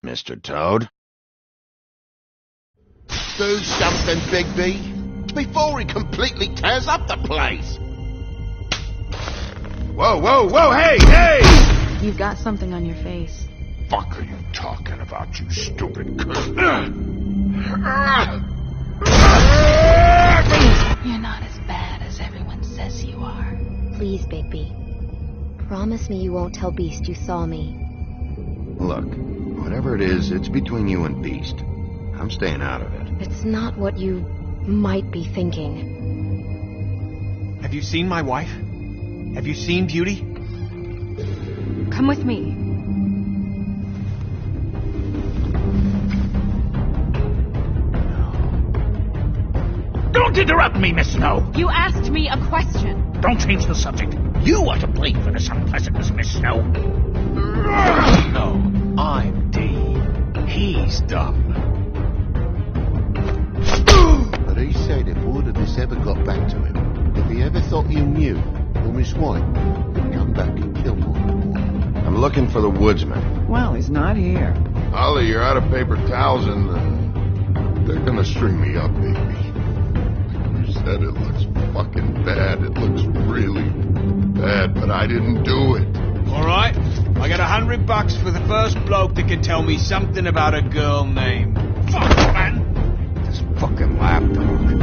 Mr. Toad? Do something, Bigby, before he completely tears up the place. Whoa, whoa, whoa, hey, hey! You've got something on your face. Fuck are you talking about, you stupid cunt? You're not as bad as everyone says you are. Please, Bigby. Promise me you won't tell Beast you saw me. Look, whatever it is, it's between you and Beast. I'm staying out of it. It's not what you might be thinking. Have you seen my wife? Have you seen Beauty? Come with me. Don't interrupt me, Miss Snow. You asked me a question. Don't change the subject. You are to blame for this unpleasantness, Miss Snow. No, I'm D. He's dumb. But he said if word of this ever got back to him, if he ever thought you knew, or his wife, he'd come back and kill more than one. I'm looking for the woodsman. Well, he's not here. Ollie, you're out of paper towels and they're gonna string me up, baby. You said it looks fucking bad. It looks really bad, but I didn't do it. Alright, I got $100 for the first bloke that can tell me something about a girl named... Fuck, man! This fucking lapdog. He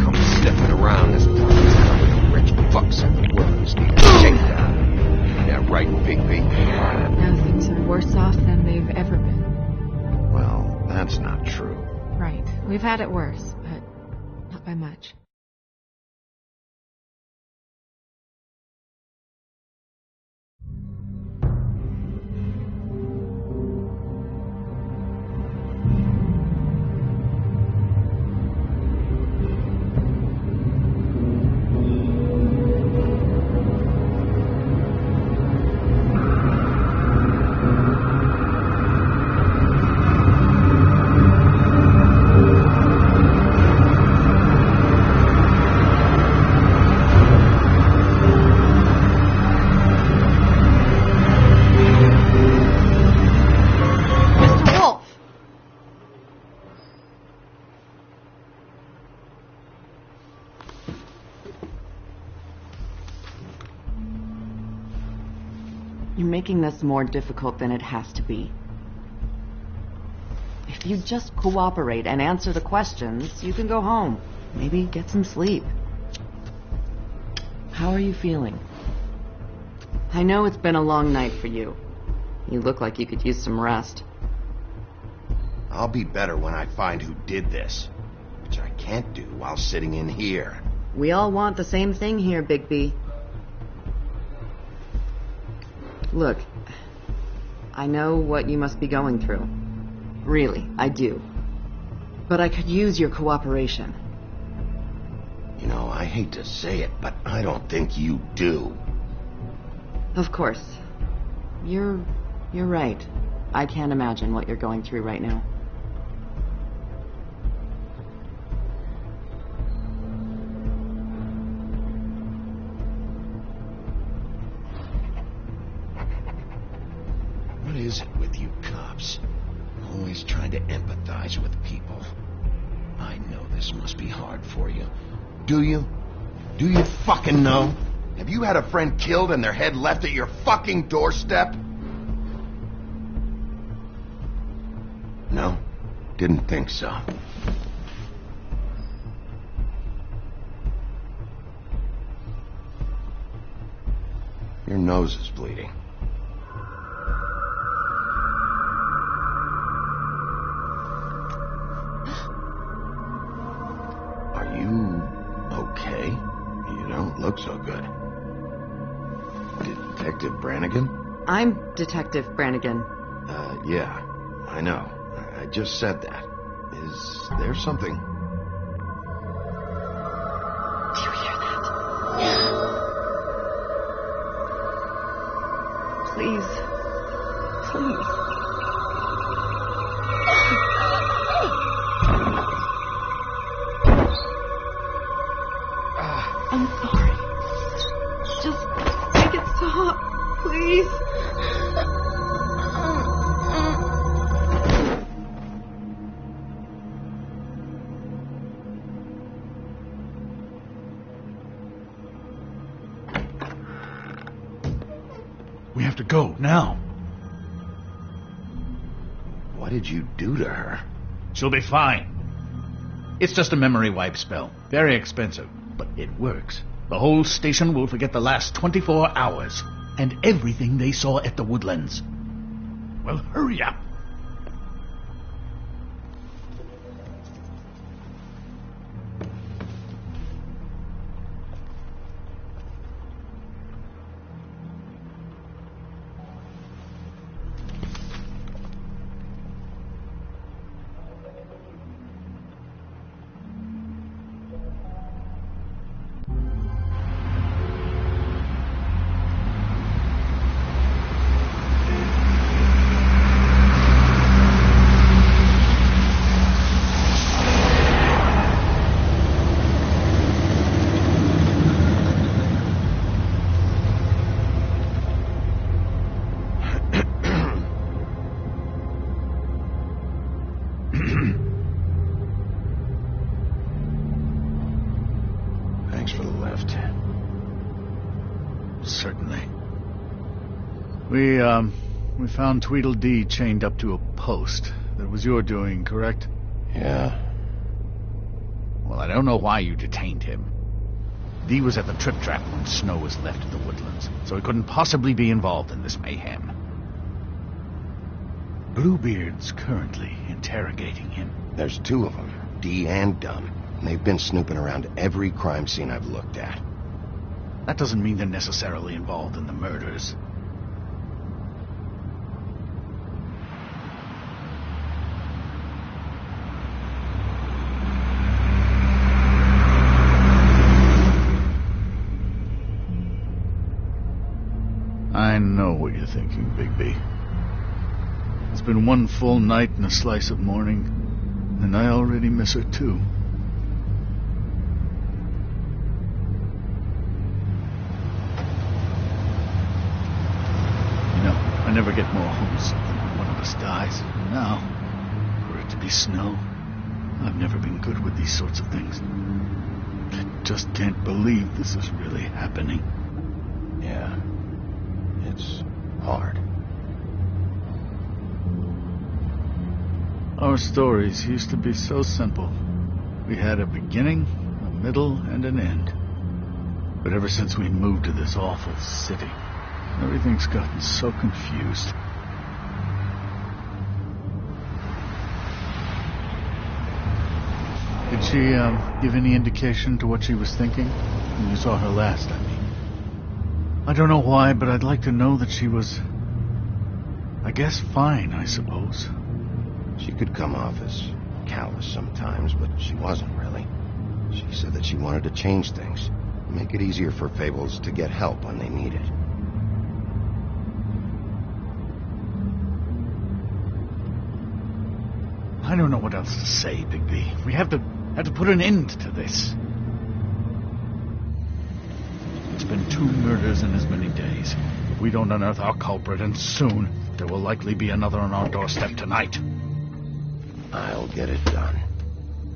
comes sniffing around this fucking town with the rich fucks and the workers need a shakedown. Yeah, right, Bigby. Now things are worse off than they've ever been. Well, that's not true. Right. We've had it worse, but not by much. You're making this more difficult than it has to be. If you just cooperate and answer the questions, you can go home. Maybe get some sleep. How are you feeling? I know it's been a long night for you. You look like you could use some rest. I'll be better when I find who did this, which I can't do while sitting in here. We all want the same thing here, Bigby. Look, I know what you must be going through. Really, I do. But I could use your cooperation. You know, I hate to say it, but I don't think you do. Of course. You're right. I can't imagine what you're going through right now. What is it with you cops? Always trying to empathize with people. I know this must be hard for you. Do you? Do you fucking know? Have you had a friend killed and their head left at your fucking doorstep? No? Didn't think so. Your nose is bleeding. Are you okay? You don't look so good. Detective Brannigan? I'm Detective Brannigan. Yeah, I know. I just said that. Is there something? Do you hear that? Please. Please. I'm sorry. Just make it stop, please. We have to go, now. What did you do to her? She'll be fine. It's just a memory wipe spell. Very expensive, but it works. The whole station will forget the last 24 hours, and everything they saw at the Woodlands. Well, hurry up. Thanks for the lift. Certainly. We found Tweedledee chained up to a post. That was your doing, correct? Yeah. Well, I don't know why you detained him. Dee was at the Trip Trap when Snow was left at the Woodlands, so he couldn't possibly be involved in this mayhem. Bluebeard's currently interrogating him. There's two of them, Dee and Dunn. And they've been snooping around every crime scene I've looked at. That doesn't mean they're necessarily involved in the murders. I know what you're thinking, Bigby. It's been one full night and a slice of morning, and I already miss her too. You know, I never get more homesick than when one of us dies. And now, for it to be Snow, I've never been good with these sorts of things. I just can't believe this is really happening. Yeah. It's hard. Our stories used to be so simple. We had a beginning, a middle, and an end. But ever since we moved to this awful city, everything's gotten so confused. Did she give any indication to what she was thinking when you saw her last, I mean? I don't know why, but I'd like to know that she was, I guess, fine, I suppose. She could come off as callous sometimes, but she wasn't really. She said that she wanted to change things, make it easier for Fables to get help when they need it. I don't know what else to say, Bigby. We have to put an end to this. It's been 2 murders in as many days. If we don't unearth our culprit, and soon, there will likely be another on our doorstep tonight. I'll get it done.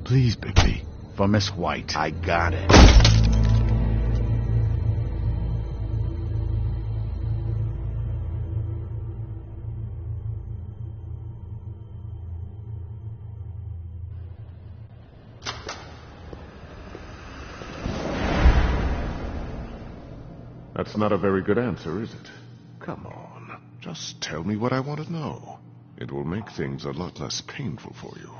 Please, Bigby. For Miss White. I got it. That's not a very good answer, is it? Come on. Just tell me what I want to know. It will make things a lot less painful for you.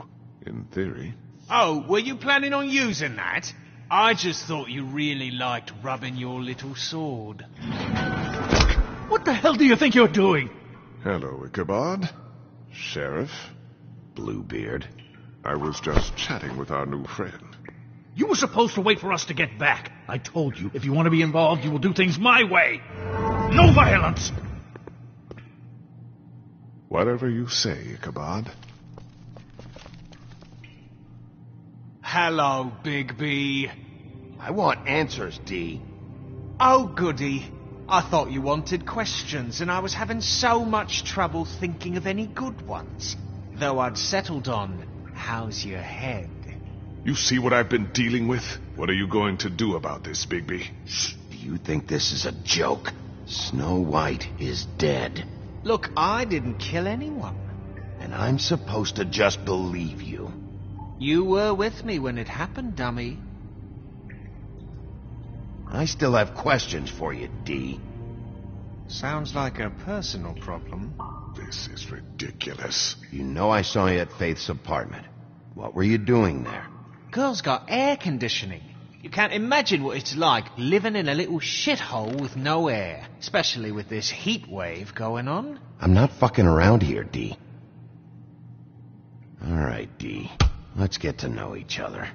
In theory. Oh, were you planning on using that? I just thought you really liked rubbing your little sword. What the hell do you think you're doing? Hello, Ichabod. Sheriff. Bluebeard. I was just chatting with our new friend. You were supposed to wait for us to get back. I told you, if you want to be involved, you will do things my way. No violence! Whatever you say, Ichabod. Hello, Bigby. I want answers, D. Oh, goody. I thought you wanted questions, and I was having so much trouble thinking of any good ones. Though I'd settled on, how's your head? You see what I've been dealing with? What are you going to do about this, Bigby? Do you think this is a joke? Snow White is dead. Look, I didn't kill anyone. And I'm supposed to just believe you. You were with me when it happened, dummy. I still have questions for you, D. Sounds like a personal problem. This is ridiculous. You know I saw you at Faith's apartment. What were you doing there? Girl's got air conditioning. You can't imagine what it's like living in a little shithole with no air, especially with this heat wave going on. I'm not fucking around here, D. All right, D. Let's get to know each other.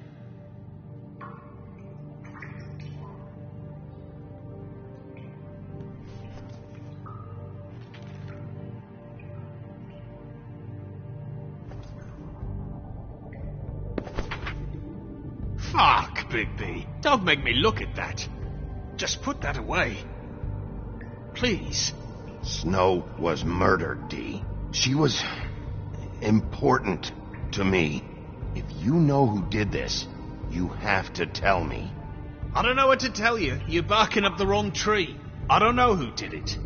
Fuck, Bigby. Don't make me look at that. Just put that away. Please. Snow was murdered, D. She was important to me. If you know who did this, you have to tell me. I don't know what to tell you. You're barking up the wrong tree. I don't know who did it.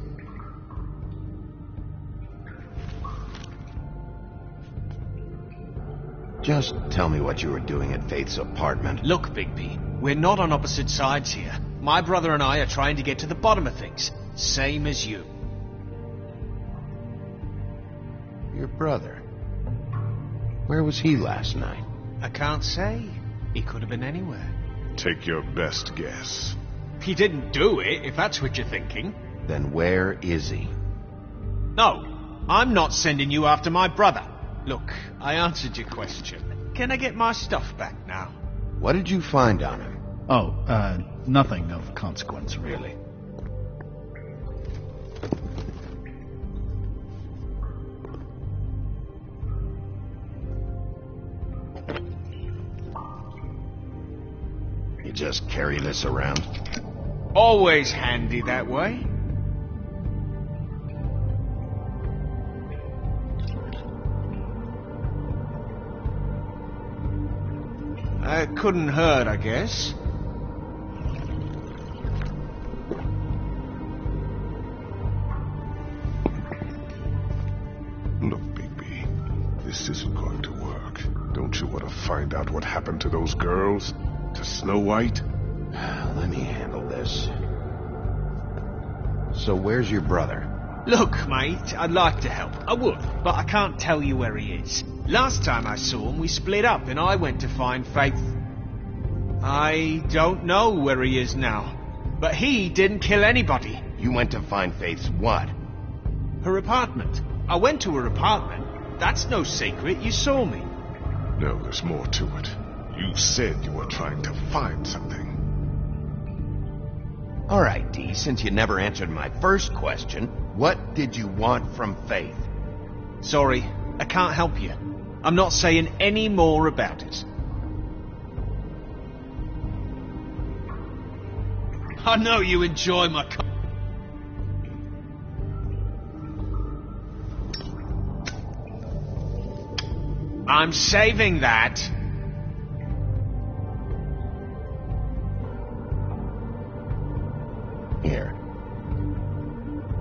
Just tell me what you were doing at Faith's apartment. Look, Bigby, we're not on opposite sides here. My brother and I are trying to get to the bottom of things. Same as you. Your brother? Where was he last night? I can't say. He could have been anywhere. Take your best guess. He didn't do it, if that's what you're thinking. Then where is he? No, I'm not sending you after my brother. Look, I answered your question. Can I get my stuff back now? What did you find on him? Oh, nothing of consequence, really. You just carry this around? Always handy that way. It couldn't hurt, I guess. Look, Bigby, this isn't going to work. Don't you want to find out what happened to those girls? To Snow White? Let me handle this. So where's your brother? Look, mate, I'd like to help. I would, but I can't tell you where he is. Last time I saw him, we split up and I went to find Faith. I don't know where he is now, but he didn't kill anybody. You went to find Faith's what? Her apartment. I went to her apartment. That's no secret. You saw me. No, there's more to it. You said you were trying to find something. All right, D, since you never answered my first question, what did you want from Faith? Sorry, I can't help you. I'm not saying any more about it. I know you enjoy my... I'm saving that. Here.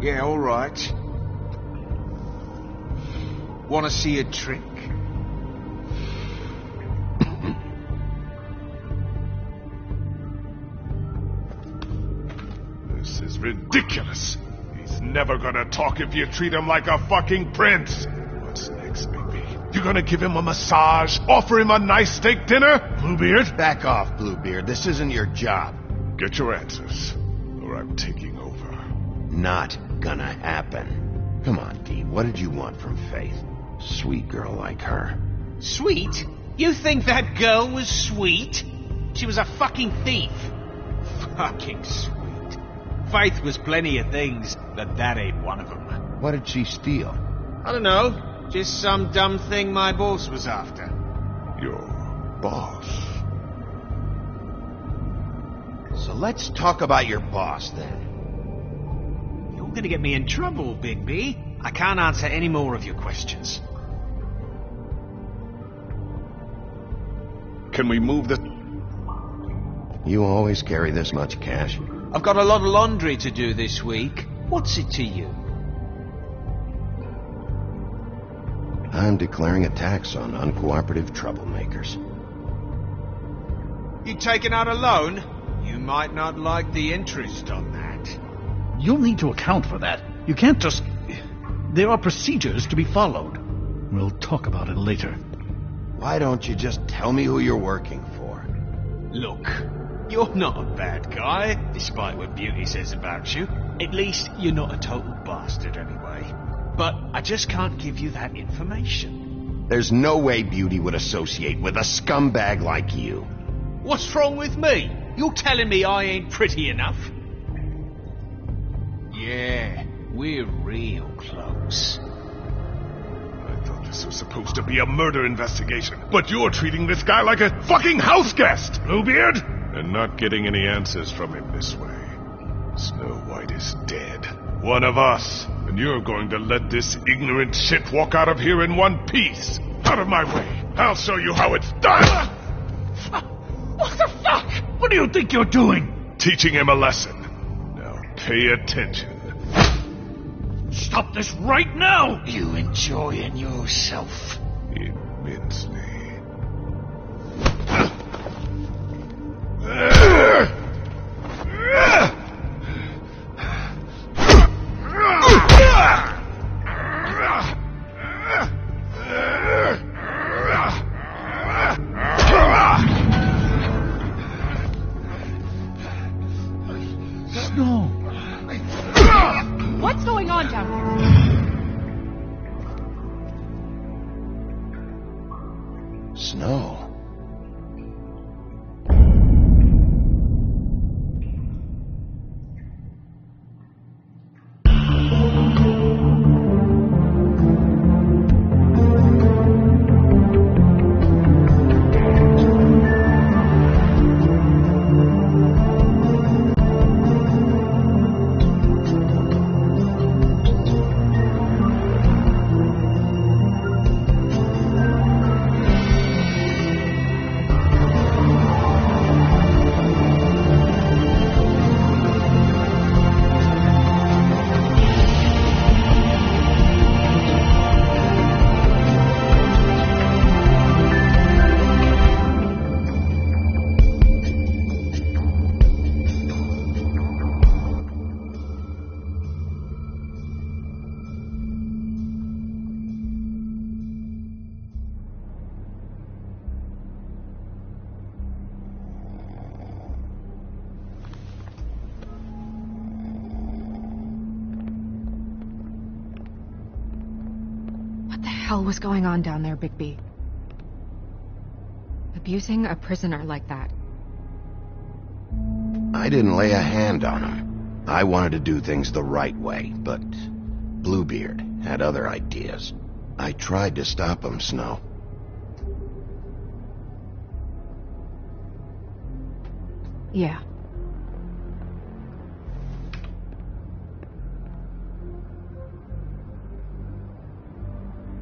Yeah, all right. Want to see a trick? This is ridiculous. He's never gonna talk if you treat him like a fucking prince. What's next, baby? You gonna give him a massage? Offer him a nice steak dinner? Bluebeard? Back off, Bluebeard. This isn't your job. Get your answers, or I'm taking over. Not gonna happen. Come on, Dee. What did you want from Faith? Sweet girl like her. Sweet? You think that girl was sweet? She was a fucking thief. Fucking sweet. Faith was plenty of things, but that ain't one of them. What did she steal? I don't know. Just some dumb thing my boss was after. Your boss? So let's talk about your boss, then. You're gonna get me in trouble, Bigby. I can't answer any more of your questions. Can we move the... You always carry this much cash? I've got a lot of laundry to do this week. What's it to you? I'm declaring a tax on uncooperative troublemakers. You taking out a loan? You might not like the interest on that. You'll need to account for that. You can't just... There are procedures to be followed. We'll talk about it later. Why don't you just tell me who you're working for? Look, you're not a bad guy, despite what Beauty says about you. At least you're not a total bastard anyway. But I just can't give you that information. There's no way Beauty would associate with a scumbag like you. What's wrong with me? You're telling me I ain't pretty enough? Yeah, we're real close. I thought this was supposed to be a murder investigation, but you're treating this guy like a fucking house guest, Bluebeard! And not getting any answers from him this way. Snow White is dead. One of us. And you're going to let this ignorant shit walk out of here in one piece. Out of my way. I'll show you how it's done! What the fuck? What do you think you're doing? Teaching him a lesson. Now pay attention. Stop this right now! You enjoying yourself? Immensely. Snow! What's going on down here? Snow. What the hell was going on down there, Bigby? Abusing a prisoner like that. I didn't lay a hand on him. I wanted to do things the right way, but Bluebeard had other ideas. I tried to stop him, Snow. Yeah.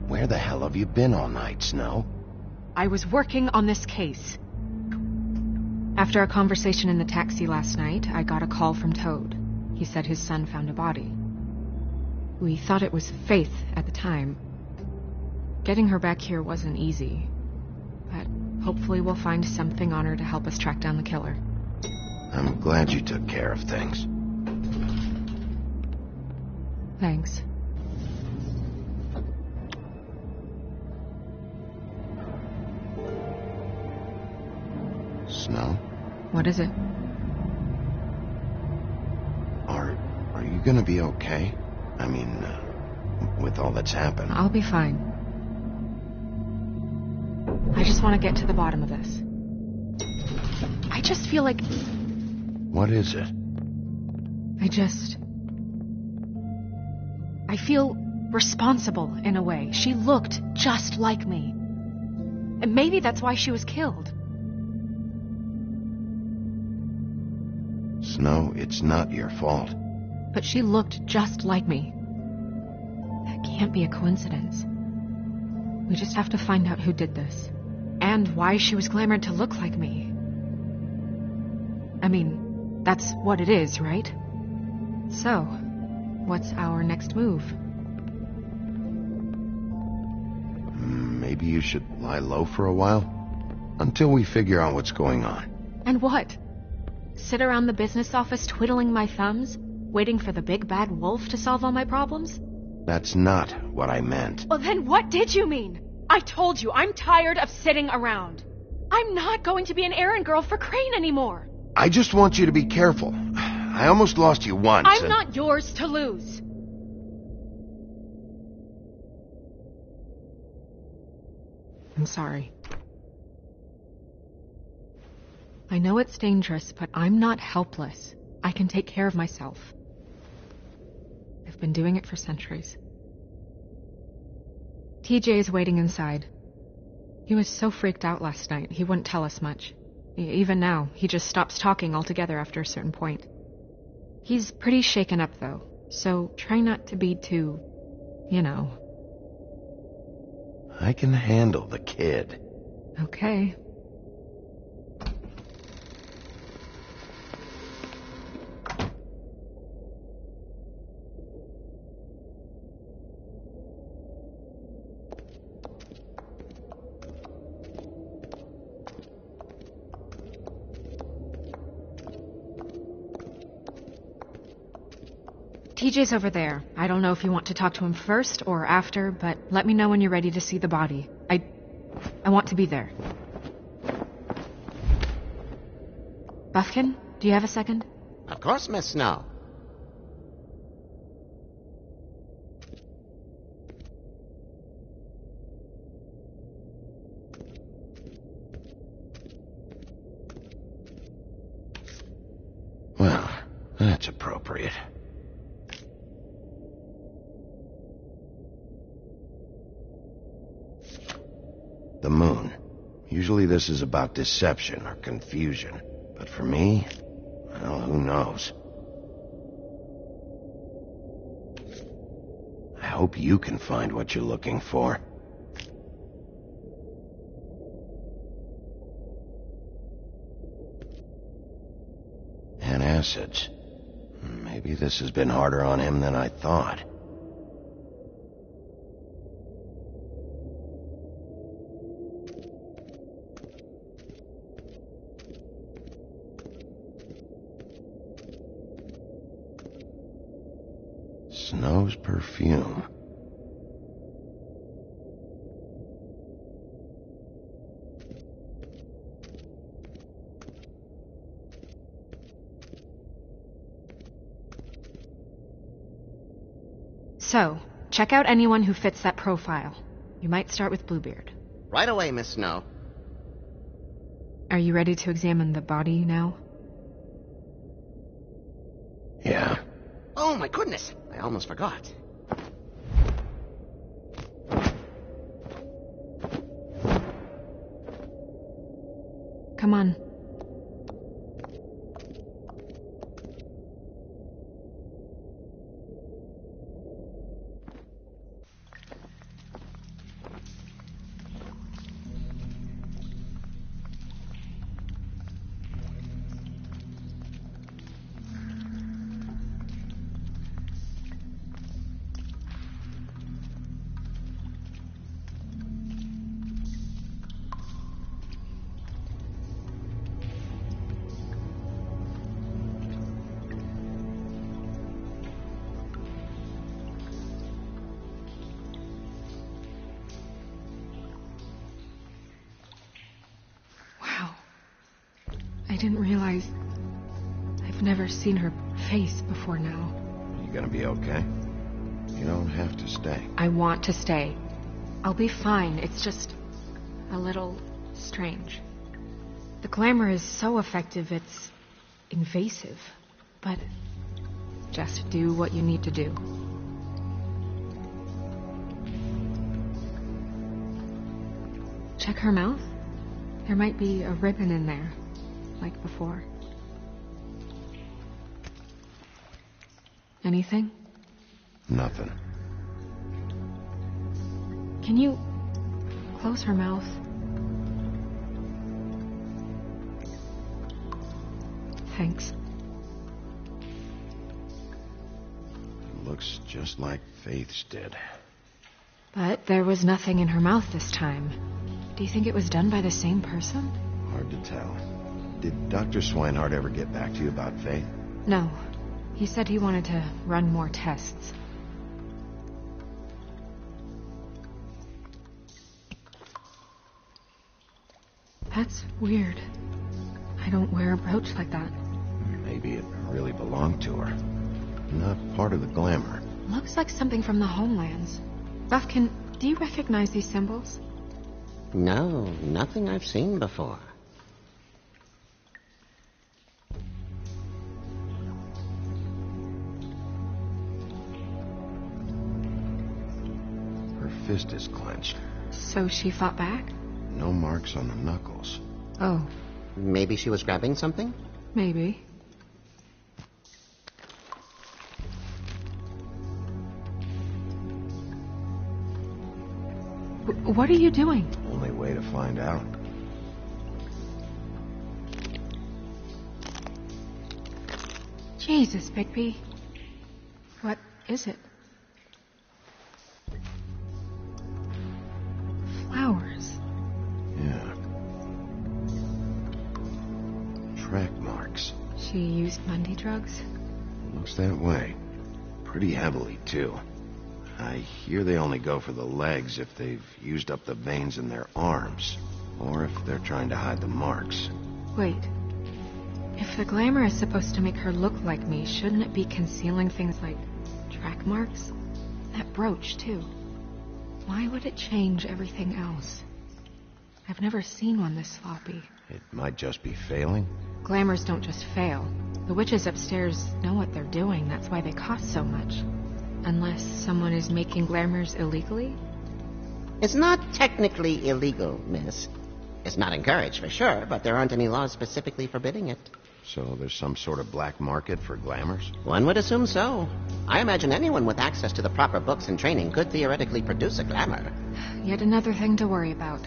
Where the hell have you been all night, Snow? I was working on this case. After a conversation in the taxi last night, I got a call from Toad. He said his son found a body. We thought it was Faith at the time. Getting her back here wasn't easy, but hopefully we'll find something on her to help us track down the killer. I'm glad you took care of things. Thanks. Snow? What is it? Are you gonna be okay? I mean, with all that's happened. I'll be fine. I just want to get to the bottom of this. I just feel like... What is it? I feel responsible in a way. She looked just like me. And maybe that's why she was killed. Snow, it's not your fault. But she looked just like me. That can't be a coincidence. We just have to find out who did this. And why she was glamored to look like me. I mean, that's what it is, right? So, what's our next move? Maybe you should lie low for a while? Until we figure out what's going on. And what? Sit around the business office twiddling my thumbs? Waiting for the big bad wolf to solve all my problems? That's not what I meant. Well, then what did you mean? I told you, I'm tired of sitting around. I'm not going to be an errand girl for Crane anymore. I just want you to be careful. I almost lost you once. I'm not yours to lose. I'm sorry. I know it's dangerous, but I'm not helpless. I can take care of myself. I've been doing it for centuries. TJ is waiting inside. He was so freaked out last night, he wouldn't tell us much. Even now, he just stops talking altogether after a certain point. He's pretty shaken up, though, so try not to be too, you know. I can handle the kid. Okay. TJ's over there. I don't know if you want to talk to him first or after, but let me know when you're ready to see the body. I want to be there. Buffkin, do you have a second? Of course, Miss Snow. Well, that's appropriate. The moon. Usually this is about deception or confusion. But for me, well, who knows? I hope you can find what you're looking for. Antacids. Maybe this has been harder on him than I thought. Snow's perfume. So, check out anyone who fits that profile. You might start with Bluebeard. Right away, Miss Snow. Are you ready to examine the body now? Yeah. Oh, my goodness. I almost forgot. Come on. didn't realize... I've never seen her face before now. You gonna be okay? You don't have to stay. I want to stay. I'll be fine. It's just... a little... strange. The glamour is so effective, it's... invasive. But... just do what you need to do. Check her mouth. There might be a ribbon in there, like before. Anything? Nothing. Can you close her mouth? Thanks. It looks just like Faith's did. But there was nothing in her mouth this time. Do you think it was done by the same person? Hard to tell. Did Dr. Swinehart ever get back to you about Faith? No. He said he wanted to run more tests. That's weird. I don't wear a brooch like that. Maybe it really belonged to her. Not part of the glamour. Looks like something from the homelands. Buffkin, do you recognize these symbols? No, nothing I've seen before. Her fist is clenched. So she fought back? No marks on the knuckles. Oh. Maybe she was grabbing something? Maybe. What are you doing? Only way to find out. Jesus, Bigby. What is it? Flowers. Yeah. Track marks. She used Mundy drugs? Looks that way. Pretty heavily, too. I hear they only go for the legs if they've used up the veins in their arms, or if they're trying to hide the marks. Wait. If the glamour is supposed to make her look like me, shouldn't it be concealing things like track marks? That brooch, too. Why would it change everything else? I've never seen one this sloppy. It might just be failing. Glamours don't just fail. The witches upstairs know what they're doing. That's why they cost so much. Unless someone is making glamours illegally? It's not technically illegal, miss. It's not encouraged, for sure, but there aren't any laws specifically forbidding it. So there's some sort of black market for glamours? One would assume so. I imagine anyone with access to the proper books and training could theoretically produce a glamour. Yet another thing to worry about.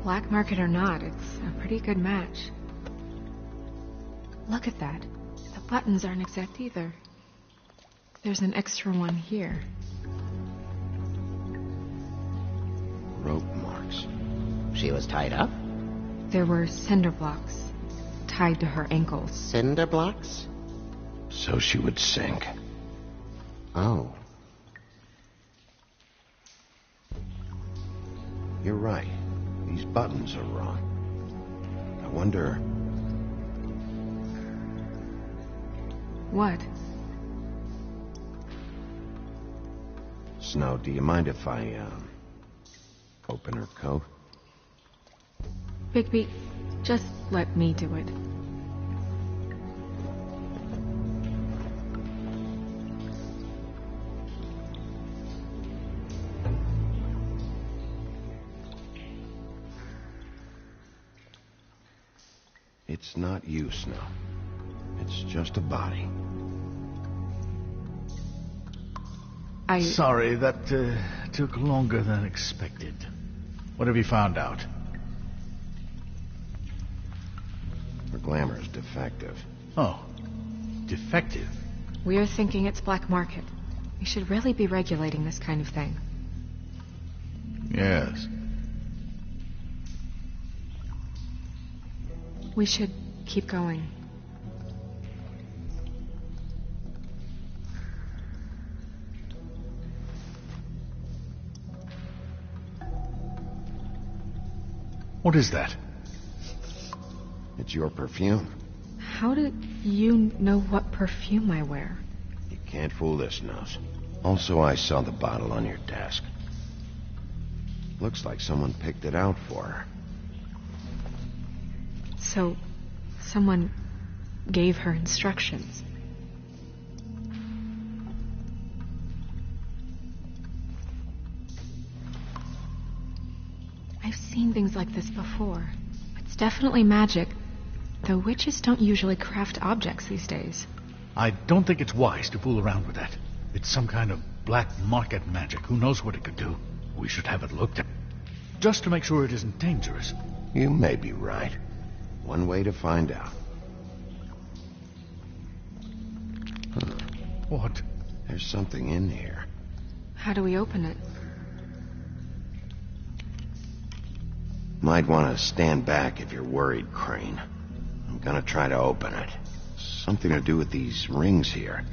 Black market or not, it's a pretty good match. Look at that. The buttons aren't exact either. There's an extra one here. Rope marks. She was tied up? There were cinder blocks tied to her ankles. Cinder blocks? So she would sink. Oh. You're right. These buttons are wrong. I wonder... What? Snow, do you mind if I, open her coat? Bigby, just let me do it. It's not you, Snow. It's just a body. Sorry, that took longer than expected. What have you found out? Her glamour is defective. Oh, defective? We're thinking it's black market. We should really be regulating this kind of thing. Yes. We should keep going. What is that? It's your perfume. How do you know what perfume I wear? You can't fool this nose. Also, I saw the bottle on your desk. Looks like someone picked it out for her. So, someone gave her instructions. I've seen things like this before. It's definitely magic, though witches don't usually craft objects these days. I don't think it's wise to fool around with that. It's some kind of black market magic. Who knows what it could do? We should have it looked at. Just to make sure it isn't dangerous. You may be right. One way to find out. What? There's something in here. How do we open it? Might want to stand back if you're worried, Crane. I'm gonna try to open it. Something to do with these rings here.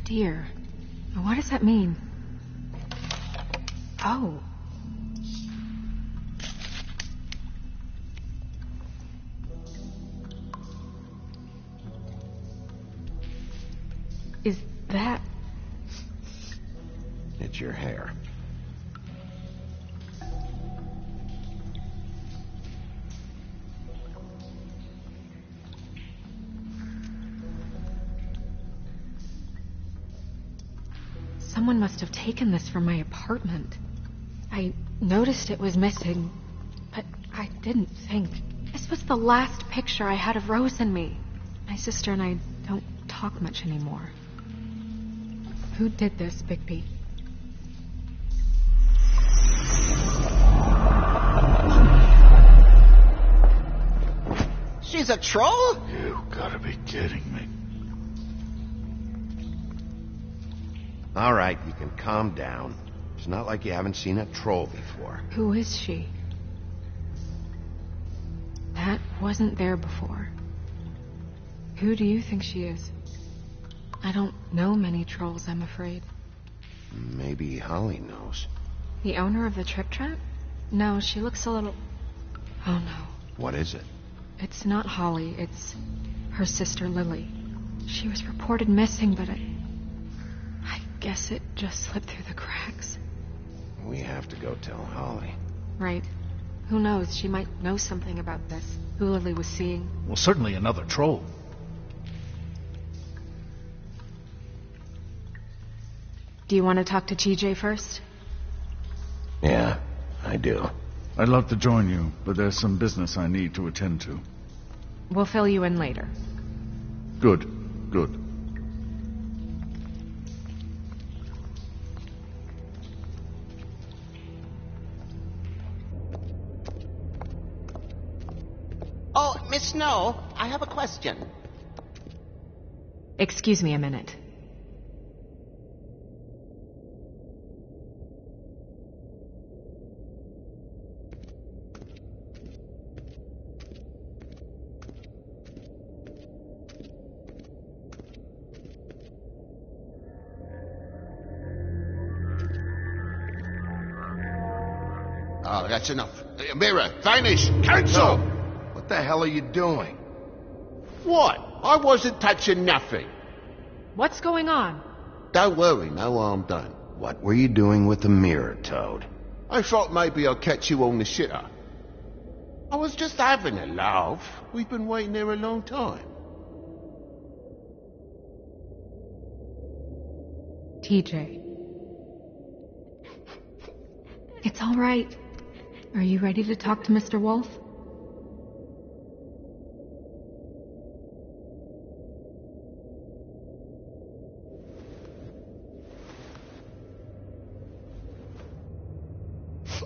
Deer. What does that mean? Oh. Is that... It's your hair. Someone must have taken this from my apartment. I noticed it was missing, but I didn't think. This was the last picture I had of Rose and me. My sister and I don't talk much anymore. Who did this, Bigby? She's a troll? You gotta be kidding me. All right, you can calm down. It's not like you haven't seen a troll before. Who is she? That wasn't there before. Who do you think she is? I don't know many trolls, I'm afraid. Maybe Holly knows. The owner of the Trip Trap? No, she looks a little... Oh, no. What is it? It's not Holly, it's her sister Lily. She was reported missing, but I guess it just slipped through the cracks. We have to go tell Holly. Right. Who knows, she might know something about this. Who Lily was seeing. Well, certainly another troll. Do you want to talk to TJ first? Yeah, I do. I'd love to join you, but there's some business I need to attend to. We'll fill you in later. Good. Good. Oh, Miss Snow, I have a question. Excuse me a minute. Oh, that's enough. Mirror, vanish, cancel! No. What the hell are you doing? What? I wasn't touching nothing. What's going on? Don't worry, no harm done. What were you doing with the mirror, Toad? I thought maybe I'd catch you on the shitter. I was just having a laugh. We've been waiting there a long time. TJ. It's all right. Are you ready to talk to Mr. Wolf?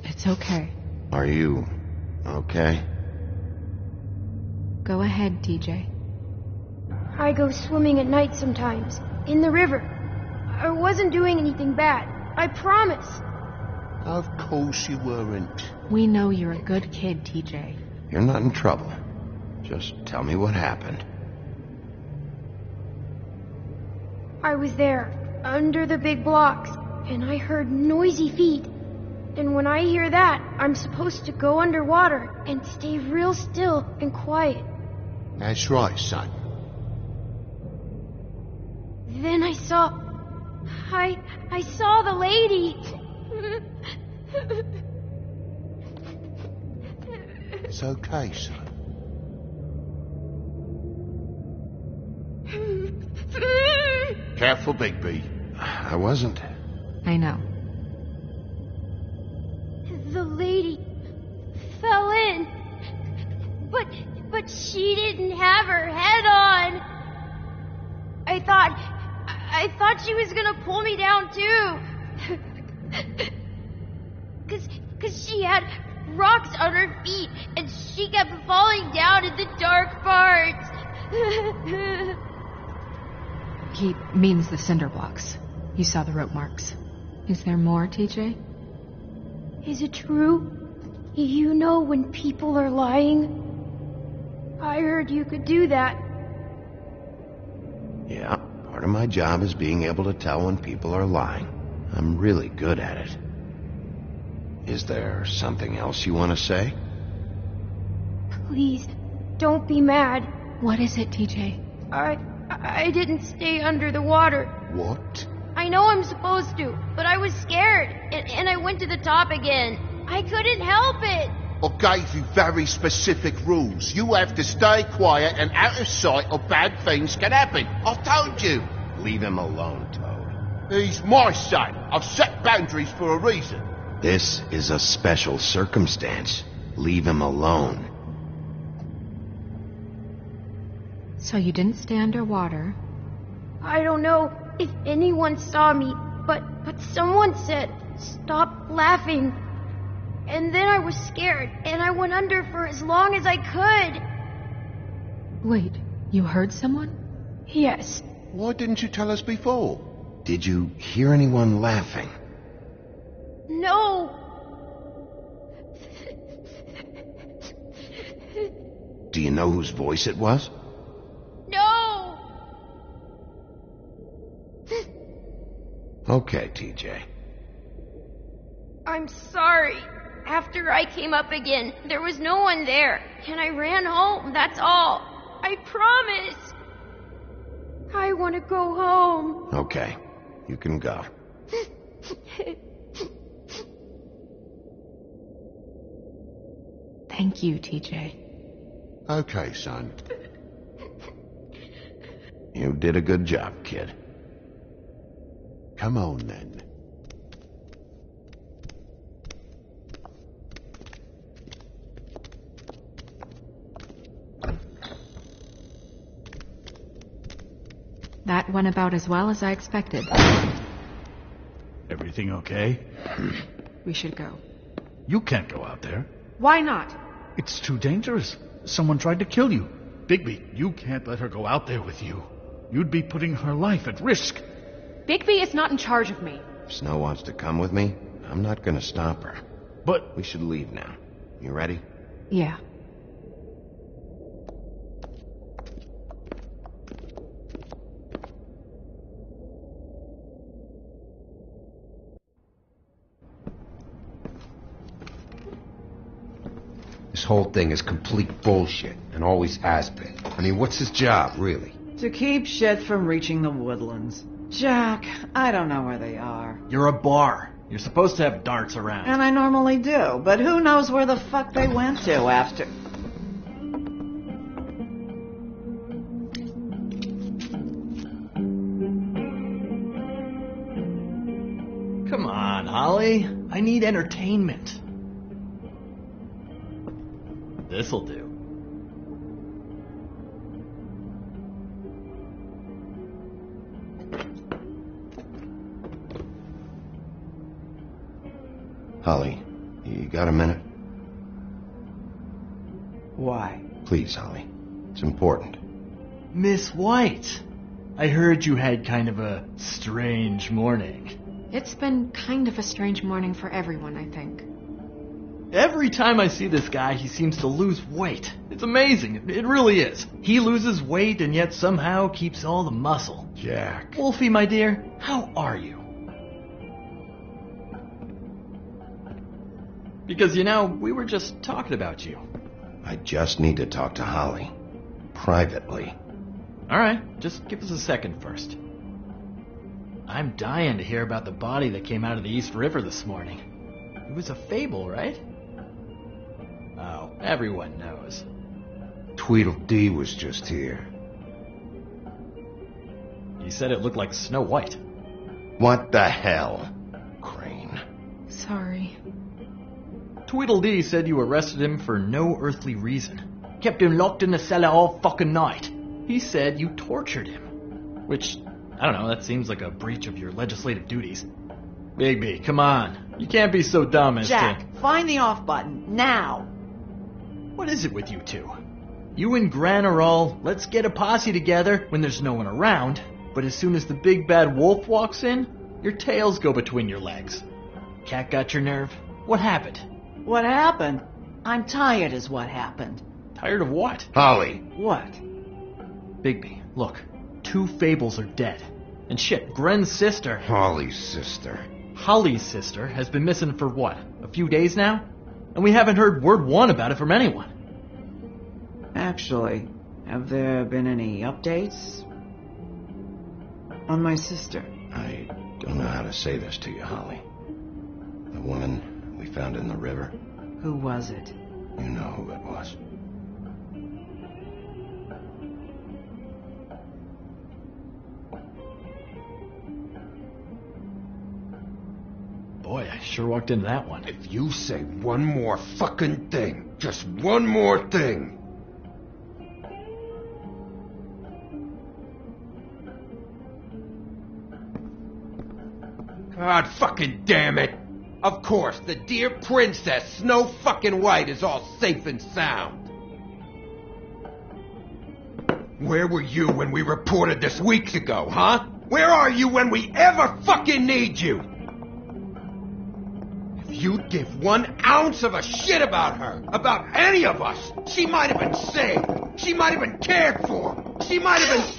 It's okay. Are you okay? Go ahead, TJ. I go swimming at night sometimes, in the river. I wasn't doing anything bad. I promise. Of course you weren't. We know you're a good kid, TJ. You're not in trouble. Just tell me what happened. I was there, under the big blocks, and I heard noisy feet. And when I hear that, I'm supposed to go underwater and stay real still and quiet. That's right, son. Then I saw the lady. It's okay, son. Careful, Bigby. I wasn't. I know. The lady fell in. But she didn't have her head on. I thought she was gonna pull me down too. Cause she had rocks on her feet and she kept falling down in the dark parts. He means the cinder blocks. You saw the rope marks. Is there more, TJ? Is it true? You know when people are lying? I heard you could do that. Yeah, part of my job is being able to tell when people are lying. I'm really good at it. Is there something else you want to say? Please, don't be mad. What is it, TJ? I didn't stay under the water. What? I know I'm supposed to, but I was scared, and I went to the top again. I couldn't help it. I gave you very specific rules. You have to stay quiet and out of sight or bad things can happen. I told you. Leave him alone, Toad. He's my son. I've set boundaries for a reason. This is a special circumstance. Leave him alone. So you didn't stay underwater? I don't know if anyone saw me, but someone said, "Stop laughing." And then I was scared, and I went under for as long as I could. Wait, you heard someone? Yes. Why didn't you tell us before? Did you hear anyone laughing? No. Do you know whose voice it was? No. Okay, TJ. I'm sorry. After I came up again, there was no one there, and I ran home, that's all. I promise. I want to go home. Okay, you can go. Thank you, TJ. Okay, son. You did a good job, kid. Come on, then. That went about as well as I expected. Everything okay? We should go. You can't go out there. Why not? It's too dangerous. Someone tried to kill you. Bigby, you can't let her go out there with you. You'd be putting her life at risk. Bigby is not in charge of me. If Snow wants to come with me, I'm not gonna stop her. But we should leave now. You ready? Yeah. This whole thing is complete bullshit, and always has been. I mean, what's his job, really? To keep shit from reaching the woodlands. Jack, I don't know where they are. You're a bar. You're supposed to have darts around. And I normally do, but who knows where the fuck they went to after... Come on, Holly. I need entertainment. This'll do. Holly, you got a minute? Why? Please, Holly. It's important. Miss White, I heard you had kind of a strange morning. It's been kind of a strange morning for everyone, I think. Every time I see this guy, he seems to lose weight. It's amazing. It really is. He loses weight and yet somehow keeps all the muscle. Jack. Wolfie, my dear, how are you? Because, you know, we were just talking about you. I just need to talk to Holly. Privately. All right, just give us a second first. I'm dying to hear about the body that came out of the East River this morning. It was a fable, right? Oh, everyone knows. Tweedledee was just here. He said it looked like Snow White. What the hell, Crane? Sorry. Tweedledee said you arrested him for no earthly reason. Kept him locked in the cellar all fucking night. He said you tortured him. Which, I don't know, that seems like a breach of your legislative duties. Bigby, come on. You can't be so dumb as Jack, find the off button, now! What is it with you two? You and Gran are all, let's get a posse together when there's no one around, but as soon as the big bad wolf walks in, your tails go between your legs. Cat got your nerve? What happened? What happened? I'm tired is what happened. Tired of what? Holly. What? Bigby, look. 2 fables are dead. And shit, Gren's sister... Holly's sister. Holly's sister has been missing for what? A few days now? And we haven't heard word one about it from anyone. Actually, have there been any updates on my sister? I don't know how to say this to you, Holly. The woman we found in the river. Who was it? You know who it was. Boy, I sure walked into that one. If you say one more fucking thing, just one more thing. God fucking damn it. Of course, the dear princess, Snow fucking White, is all safe and sound. Where were you when we reported this weeks ago, huh? Where are you when we ever fucking need you? If you'd give 1 ounce of a shit about her, about any of us, she might have been saved. She might have been cared for. She might have been...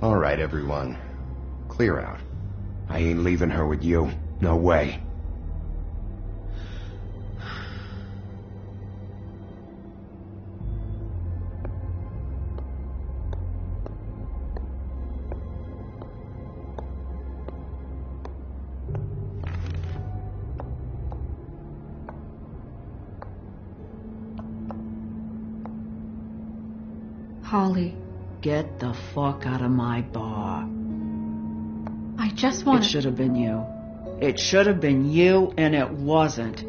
All right, everyone. Clear out. I ain't leaving her with you. No way. Holly. Get the fuck out of my bar. I just want It should have been you. It should have been you, and it wasn't.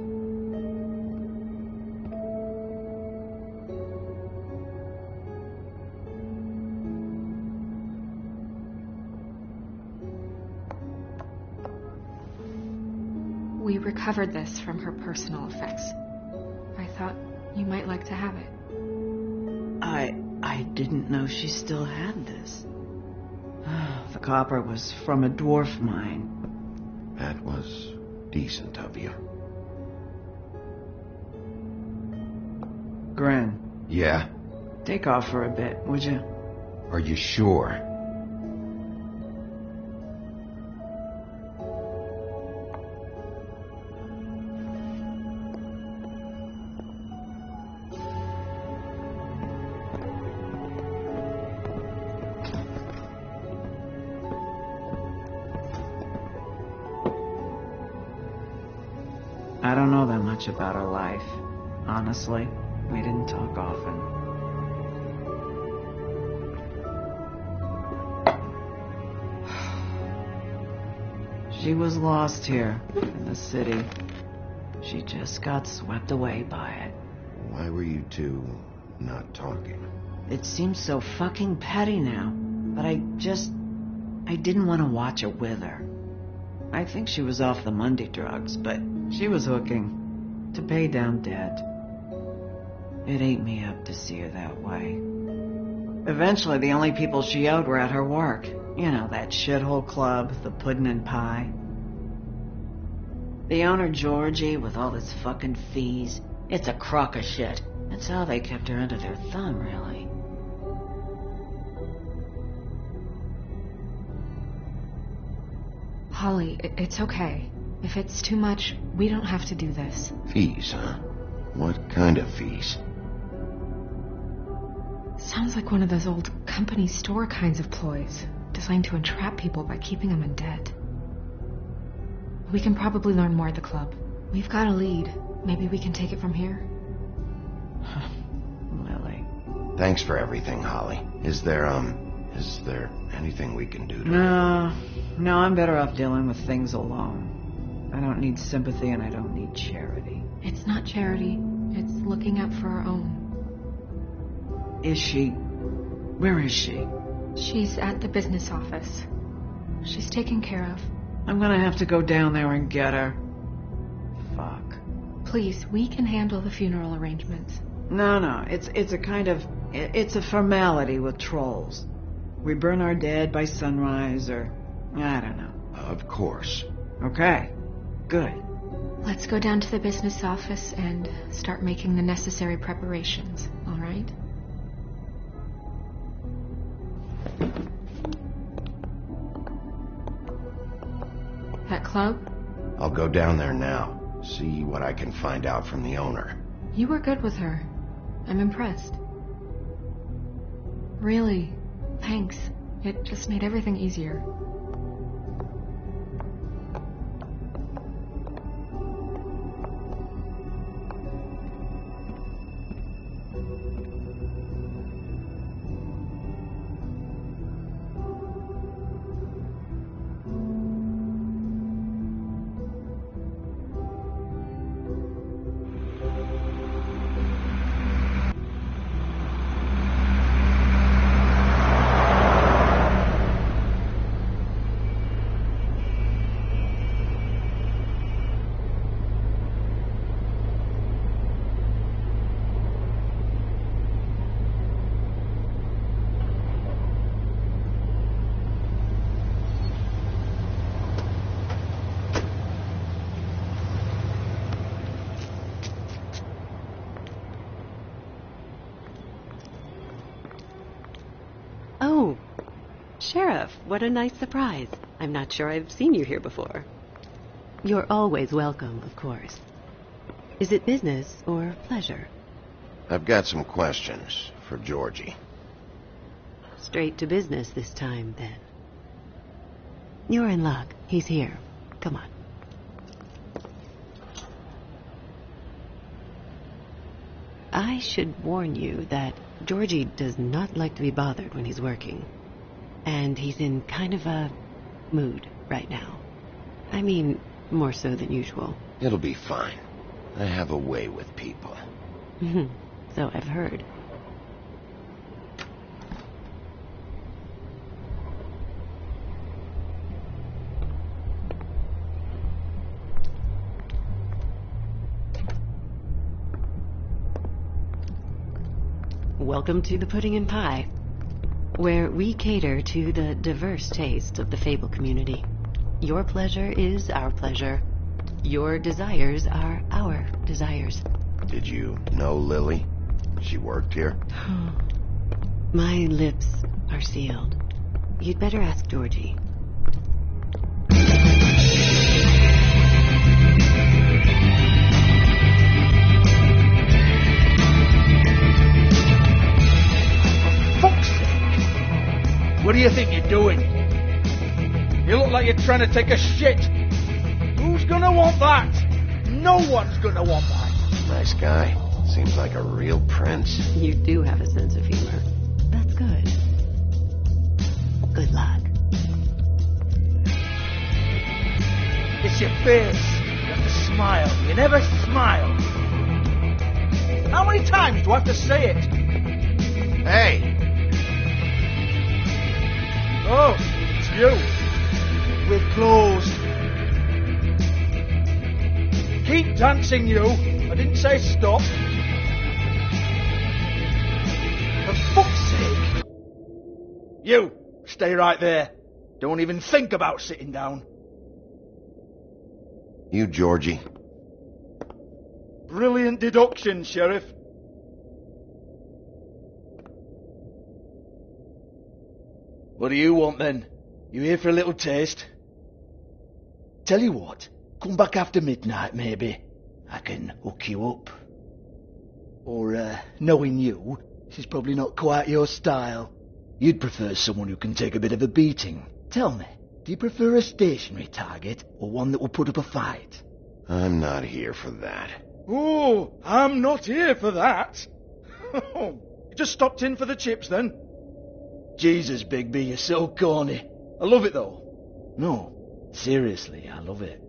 We recovered this from her personal effects. I thought you might like to have it. I didn't know she still had this. The copper was from a dwarf mine. That was decent of you. Gren. Yeah? Take off for a bit, would you? Are you sure? I don't know that much about her life. Honestly, we didn't talk often. She was lost here, in the city. She just got swept away by it. Why were you two not talking? It seems so fucking petty now, but I didn't want to watch it with her. I think she was off the Monday drugs, but she was hooking to pay down debt. It ate me up to see her that way. Eventually, the only people she owed were at her work. You know, that shithole club, the Puddin' and Pie. The owner, Georgie, with all his fucking fees, it's a crock of shit. That's how they kept her under their thumb, really. Holly, it's okay. If it's too much, we don't have to do this. Fees, huh? What kind of fees? Sounds like one of those old company store kinds of ploys, designed to entrap people by keeping them in debt. We can probably learn more at the club. We've got a lead. Maybe we can take it from here. Lily. Thanks for everything, Holly. Is there anything we can do to... No, I'm better off dealing with things alone. I don't need sympathy and I don't need charity. It's not charity. It's looking out for our own. Is she? Where is she? She's at the business office. She's taken care of. I'm gonna have to go down there and get her. Fuck. Please, we can handle the funeral arrangements. No, it's a kind of... It's a formality with trolls. We burn our dead by sunrise, or... I don't know. Of course. Okay, good. Let's go down to the business office and start making the necessary preparations, all right? That club? I'll go down there now. See what I can find out from the owner. You were good with her. I'm impressed. Really, thanks. It just made everything easier. Oh, Sheriff, what a nice surprise. I'm not sure I've seen you here before. You're always welcome, of course. Is it business or pleasure? I've got some questions for Georgie. Straight to business this time, then. You're in luck. He's here. Come on. I should warn you that Georgie does not like to be bothered when he's working. And he's in kind of a mood right now. I mean, more so than usual. It'll be fine. I have a way with people. So I've heard. Welcome to the Pudding and Pie, where we cater to the diverse tastes of the Fable community. Your pleasure is our pleasure. Your desires are our desires. Did you know Lily? She worked here? My lips are sealed. You'd better ask Georgie. What do you think you're doing? You look like you're trying to take a shit. Who's gonna want that? No one's gonna want that. Nice guy. Seems like a real prince. You do have a sense of humor. That's good. Good luck. It's your face. You have to smile. You never smile. How many times do I have to say it? Hey! Oh, it's you. We're closed. Keep dancing, you. I didn't say stop. For fuck's sake. You, stay right there. Don't even think about sitting down. You, Georgie. Brilliant deduction, Sheriff. What do you want, then? You here for a little taste? Tell you what, come back after midnight, maybe. I can hook you up. Or, knowing you, this is probably not quite your style. You'd prefer someone who can take a bit of a beating. Tell me, do you prefer a stationary target, or one that will put up a fight? I'm not here for that. Oh, I'm not here for that. You just stopped in for the chips, then? Jesus, Bigby, you're so corny. I love it, though. No, seriously, I love it.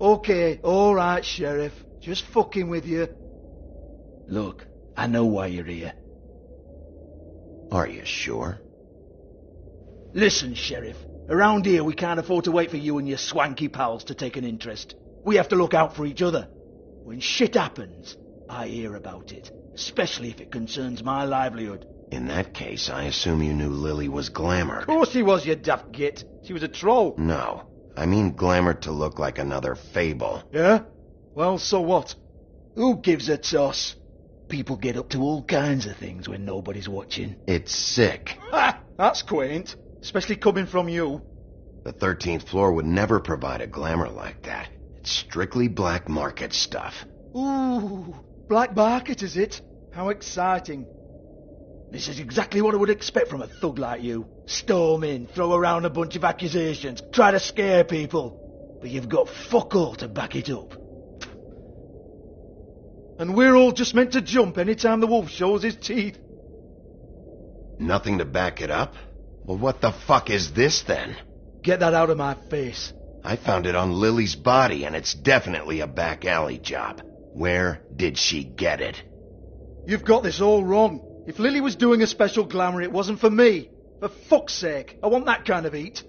Okay, alright, Sheriff. Just fucking with you. Look, I know why you're here. Are you sure? Listen, Sheriff. Around here, we can't afford to wait for you and your swanky pals to take an interest. We have to look out for each other. When shit happens, I hear about it. Especially if it concerns my livelihood. In that case, I assume you knew Lily was glamored. Of course she was, you daft git. She was a troll. No. I mean glamored to look like another fable. Yeah? Well, so what? Who gives a toss? People get up to all kinds of things when nobody's watching. It's sick. Ha! That's quaint. Especially coming from you. The 13th floor would never provide a glamour like that. It's strictly black market stuff. Ooh, black market, is it? How exciting. This is exactly what I would expect from a thug like you. Storm in, throw around a bunch of accusations, try to scare people. But you've got fuck all to back it up. And we're all just meant to jump any time the wolf shows his teeth. Nothing to back it up? Well, what the fuck is this, then? Get that out of my face. I found it on Lily's body, and it's definitely a back alley job. Where did she get it? You've got this all wrong. If Lily was doing a special glamour, it wasn't for me. For fuck's sake, I want that kind of eat.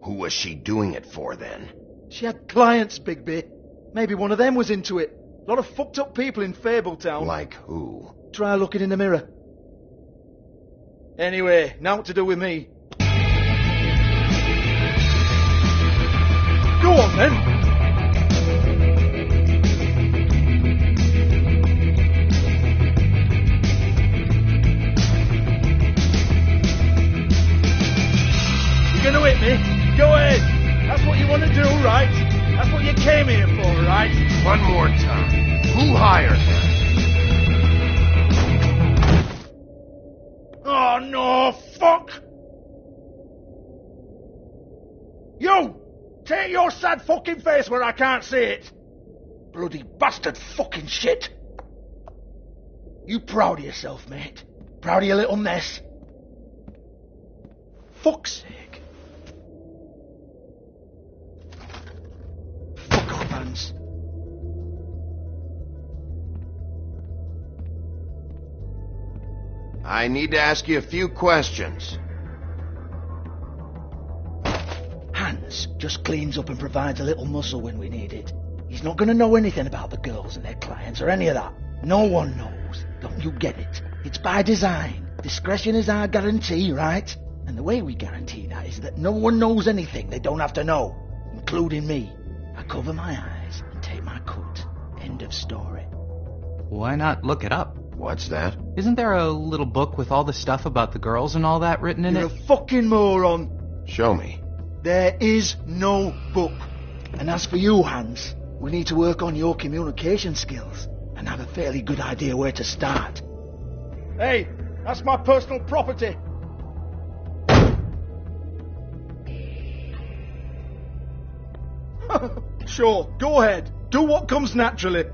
Who was she doing it for, then? She had clients, Bigby. Maybe one of them was into it. A lot of fucked up people in Fabletown. Like who? Try looking in the mirror. Anyway, now what to do with me? Go on, then. You're gonna hit me? Go ahead. That's what you want to do, right? That's what you came here for, right? One more time. Who hired her? Oh, no, fuck! You! Take your sad fucking face where I can't see it! Bloody bastard fucking shit! You proud of yourself, mate? Proud of your little mess? Fuck's sake. Fuck off, Hans. I need to ask you a few questions. Hans just cleans up and provides a little muscle when we need it. He's not going to know anything about the girls and their clients or any of that. No one knows. Don't you get it? It's by design. Discretion is our guarantee, right? And the way we guarantee that is that no one knows anything they don't have to know, including me. I cover my eyes and take my cut. End of story. Why not look it up? What's that? Isn't there a little book with all the stuff about the girls and all that written in You're it? a fucking moron. Show me. There is no book. And as for you, Hans, we need to work on your communication skills and have a fairly good idea where to start. Hey, that's my personal property. Sure, go ahead. Do what comes naturally.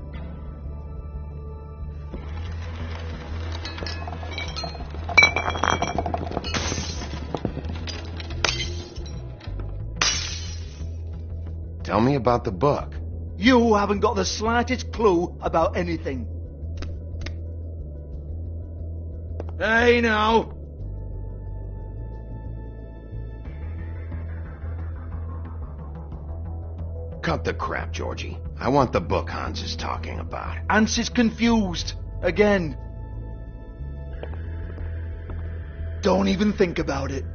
Tell me about the book. You haven't got the slightest clue about anything. Hey, now. Cut the crap, Georgie. I want the book Hans is talking about. Hans is confused. Again. Don't even think about it.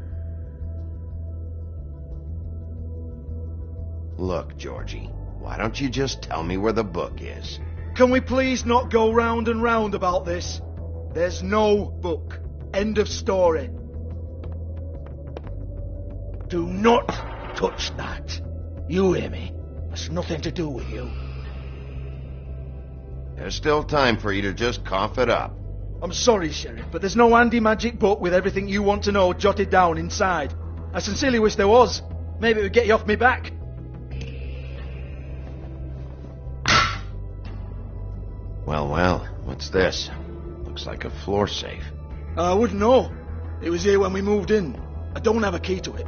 Look, Georgie, why don't you just tell me where the book is? Can we please not go round and round about this? There's no book. End of story. Do not touch that. You hear me? It's nothing to do with you. There's still time for you to just cough it up. I'm sorry, Sheriff, but there's no handy magic book with everything you want to know jotted down inside. I sincerely wish there was. Maybe it would get you off me back. Well, what's this? Looks like a floor safe. I wouldn't know. It was here when we moved in. I don't have a key to it.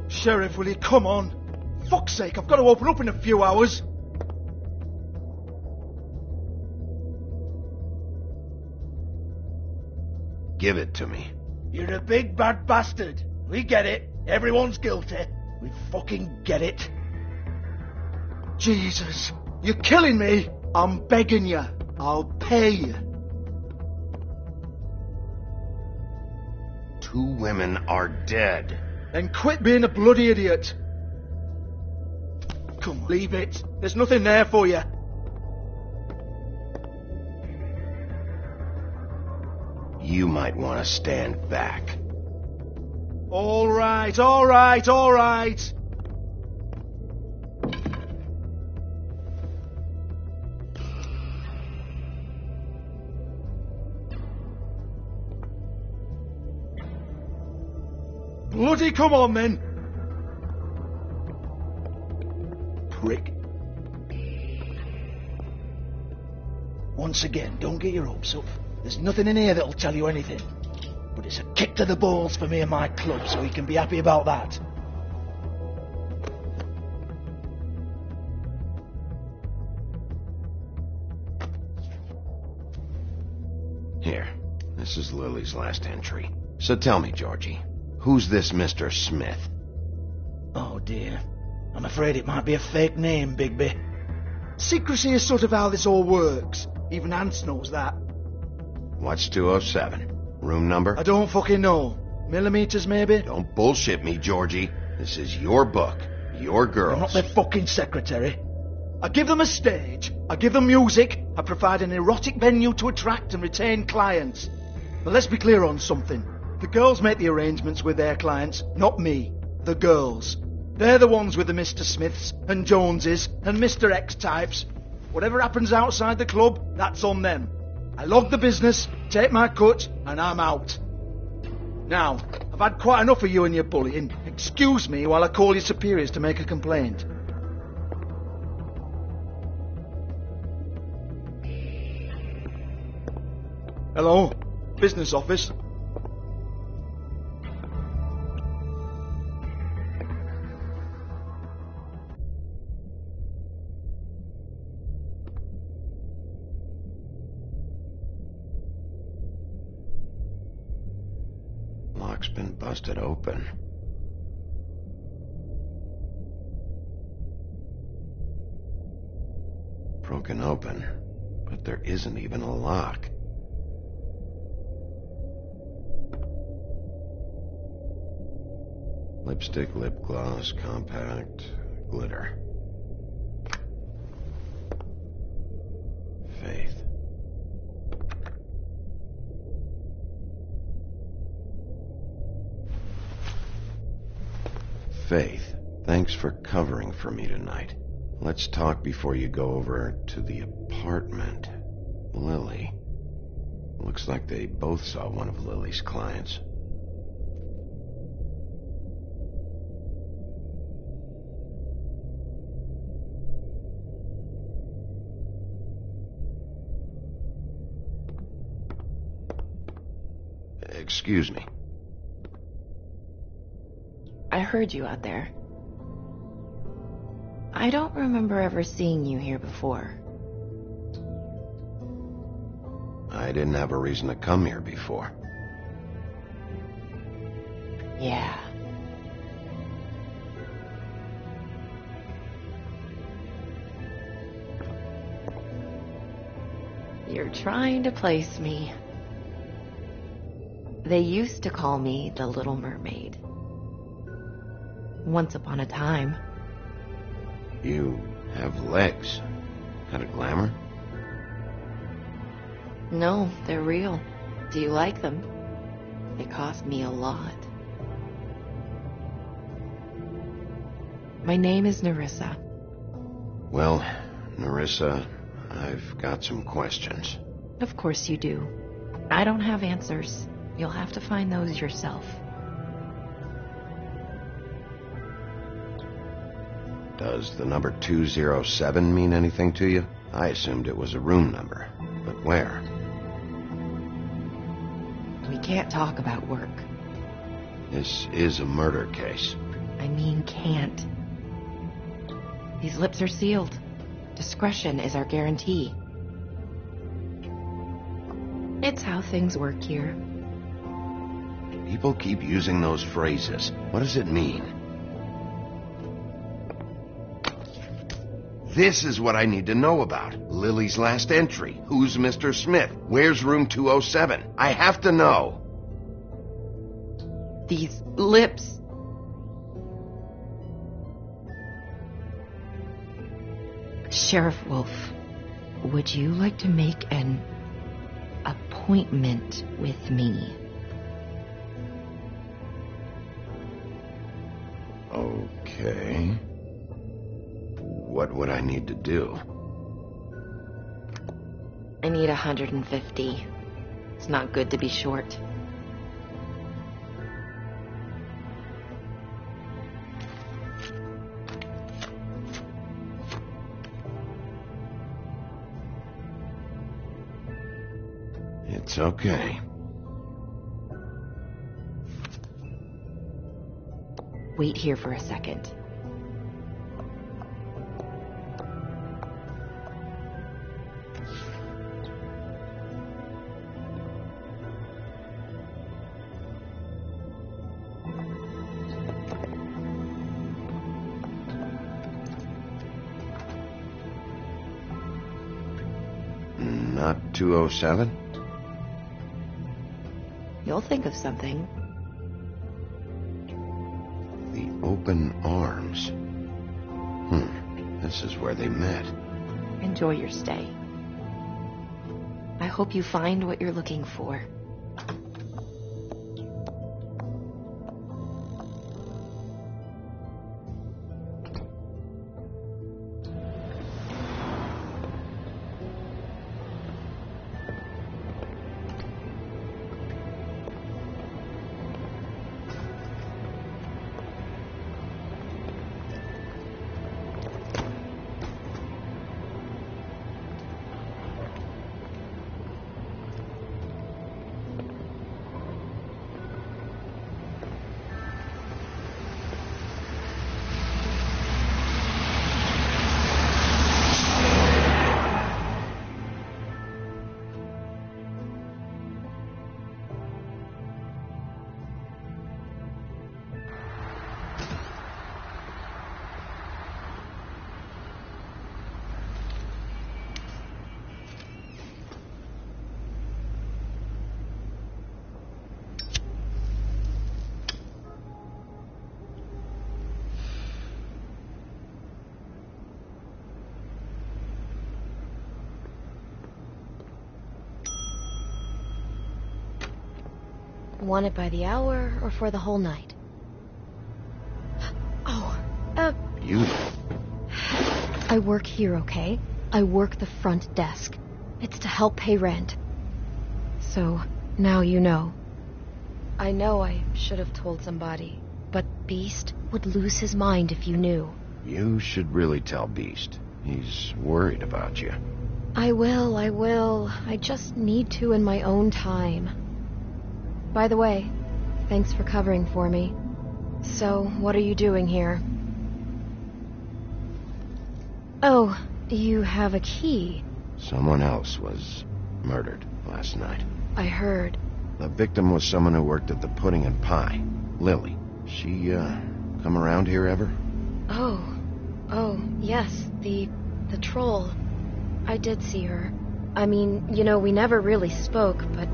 Sheriff, will you come on? Fuck's sake, I've got to open up in a few hours. Give it to me. You're a big bad bastard. We get it. Everyone's guilty. We fucking get it. Jesus, you're killing me. I'm begging you. I'll pay you. 2 women are dead. Then quit being a bloody idiot. Come on, leave it. There's nothing there for you. You might want to stand back. All right, all right, all right. Bloody come on, then. Prick. Once again, don't get your hopes up. There's nothing in here that'll tell you anything. But it's a kick to the balls for me and my club, so we can be happy about that. Here, this is Lily's last entry. So tell me, Georgie, who's this Mr. Smith? Oh dear. I'm afraid it might be a fake name, Bigby. Secrecy is sort of how this all works. Even Hans knows that. What's 207? Room number? I don't fucking know. Millimeters, maybe? Don't bullshit me, Georgie. This is your book. Your girls. I'm not their fucking secretary. I give them a stage. I give them music. I provide an erotic venue to attract and retain clients. But let's be clear on something. The girls make the arrangements with their clients, not me. The girls. They're the ones with the Mr. Smiths and Joneses and Mr. X types. Whatever happens outside the club, that's on them. I log the business, take my cut, and I'm out. Now, I've had quite enough of you and your bullying. Excuse me while I call your superiors to make a complaint. Hello? Business office? Lock's been busted open. Broken open, but there isn't even a lock. Lipstick, lip gloss, compact, glitter. Faith. Faith, thanks for covering for me tonight. Let's talk before you go over to the apartment. Lily. Looks like they both saw one of Lily's clients. Excuse me. I heard you out there. I don't remember ever seeing you here before. I didn't have a reason to come here before. Yeah. You're trying to place me. They used to call me the Little Mermaid. Once upon a time. You have legs. Got a glamour? No, they're real. Do you like them? They cost me a lot. My name is Nerissa. Well, Nerissa, I've got some questions. Of course you do. I don't have answers. You'll have to find those yourself. Does the number 207 mean anything to you? I assumed it was a room number. But where? We can't talk about work. This is a murder case. I mean can't. These lips are sealed. Discretion is our guarantee. It's how things work here. People keep using those phrases. What does it mean? This is what I need to know about. Lily's last entry. Who's Mr. Smith? Where's room 207? I have to know. These lips. Sheriff Wolf, would you like to make an appointment with me? Okay. What would I need to do? I need 150. It's not good to be short. It's okay. Wait here for a second. Not 207? You'll think of something. The open arms. This is where they met. Enjoy your stay. I hope you find what you're looking for. Want it by the hour or for the whole night? You? I work here, okay? I work the front desk. It's to help pay rent. So, now you know. I know I should have told somebody, but Beast would lose his mind if you knew. You should really tell Beast. He's worried about you. I will. I just need to in my own time. By the way, thanks for covering for me. So, what are you doing here? Oh, you have a key. Someone else was murdered last night. I heard. The victim was someone who worked at the Pudding and Pie. Lily. She, come around here ever? Oh, yes, the troll. I did see her. I mean, you know, we never really spoke, but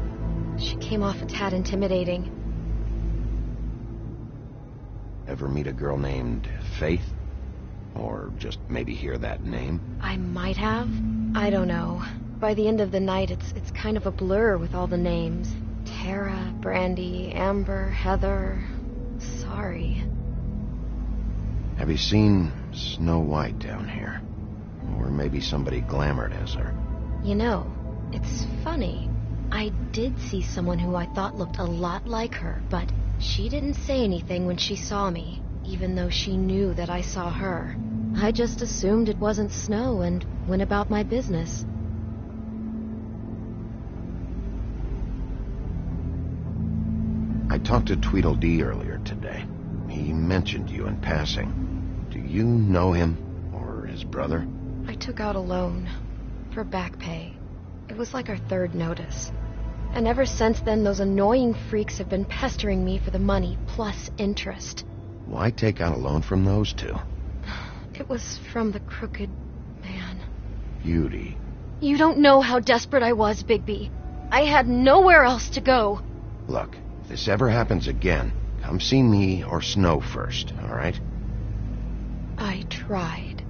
she came off a tad intimidating. Ever meet a girl named Faith? Or just maybe hear that name? I might have. I don't know. By the end of the night, it's kind of a blur with all the names. Tara, Brandy, Amber, Heather. Sorry. Have you seen Snow White down here? Or maybe somebody glamored as her? You know, it's funny. I did see someone who I thought looked a lot like her, but she didn't say anything when she saw me, even though she knew that I saw her. I just assumed it wasn't Snow and went about my business. I talked to Tweedledee earlier today. He mentioned you in passing. Do you know him? Or his brother? I took out a loan. For back pay. It was like our third notice. And ever since then, those annoying freaks have been pestering me for the money, plus interest. Why take out a loan from those two? It was from the crooked man. Beauty. You don't know how desperate I was, Bigby. I had nowhere else to go. Look, if this ever happens again, come see me or Snow first, all right? I tried.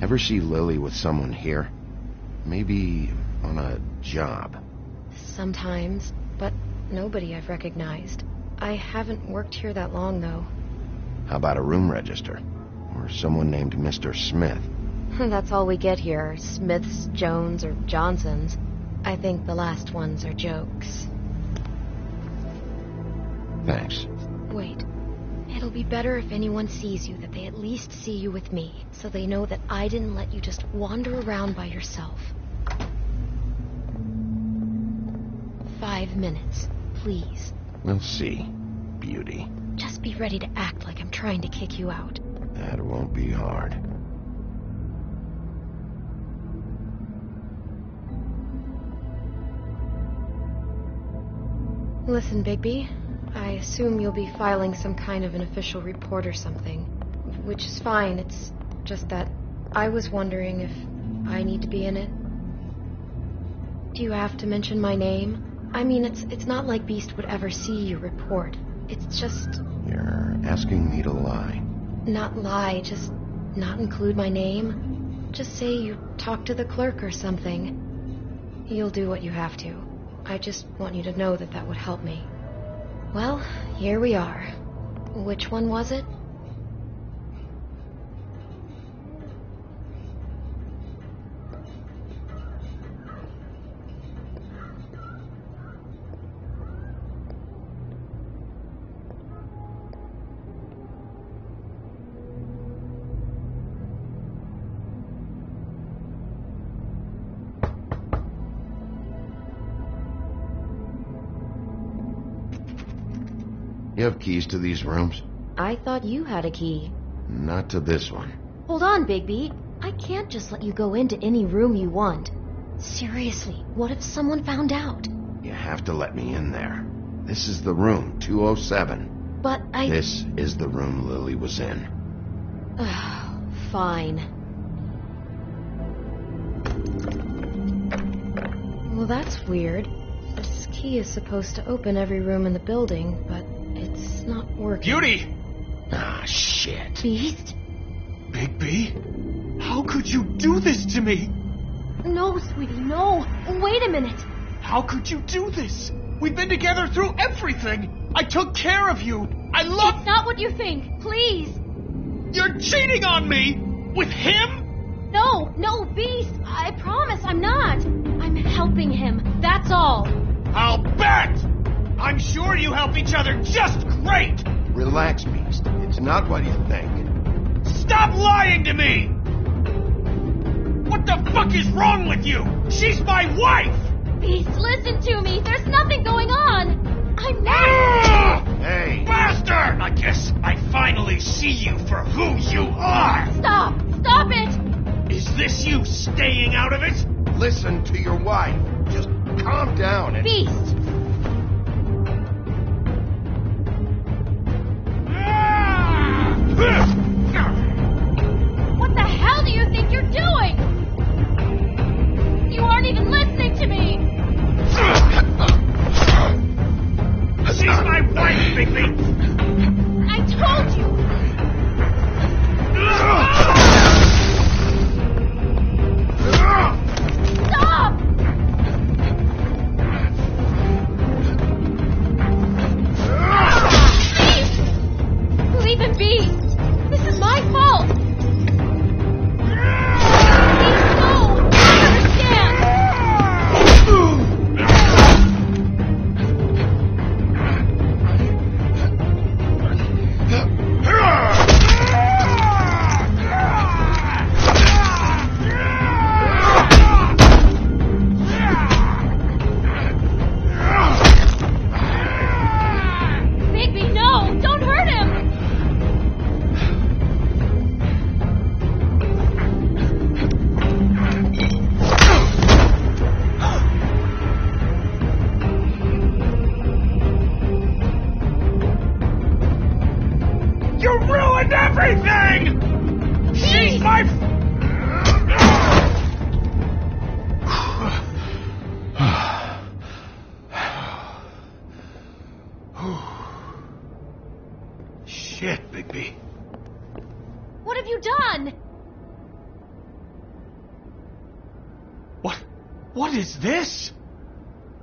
Ever see Lily with someone here? Maybe on a job. Sometimes, but nobody I've recognized. I haven't worked here that long, though. How about a room register? Or someone named Mr. Smith? That's all we get here, Smiths, Jones, or Johnsons. I think the last ones are jokes. Thanks. Wait. It'll be better if anyone sees you that they at least see you with me, so they know that I didn't let you just wander around by yourself. 5 minutes, please. We'll see, Beauty. Just be ready to act like I'm trying to kick you out. That won't be hard. Listen, Bigby. I assume you'll be filing some kind of an official report or something. Which is fine, it's just that I was wondering if I need to be in it. Do you have to mention my name? I mean, it's not like Beast would ever see your report. It's just... You're asking me to lie. Not lie, just not include my name. Just say you talked to the clerk or something. You'll do what you have to. I just want you to know that that would help me. Well, here we are. Which one was it? You have keys to these rooms? I thought you had a key. Not to this one. Hold on, Bigby. I can't just let you go into any room you want. Seriously, what if someone found out? You have to let me in there. This is the room, 207. But I... This is the room Lily was in. Fine. Well, that's weird. This key is supposed to open every room in the building, but it's not working. Beauty! Ah, shit. Beast? Bigby? How could you do this to me? No, sweetie, no. Wait a minute. How could you do this? We've been together through everything. I took care of you. I love... It's not what you think. Please. You're cheating on me! With him? No, Beast. I promise I'm not. I'm helping him. That's all. I'll bet! I'm sure you help each other just great! Relax, Beast. It's not what you think. Stop lying to me! What the fuck is wrong with you? She's my wife! Beast, listen to me. There's nothing going on. I'm not... Hey! Bastard! miss you staying out of it? Listen to your wife. Just calm down and... Beast! What the hell do you think you're doing? You aren't even listening to me! She's my wife, Bigby! I told you! Stop! Please! Leave him be! This is my fault! Please, no! I understand! Bigby, no! Don't hurt him! You ruined everything! She's my... Shit, Bigby. What have you done? What is this?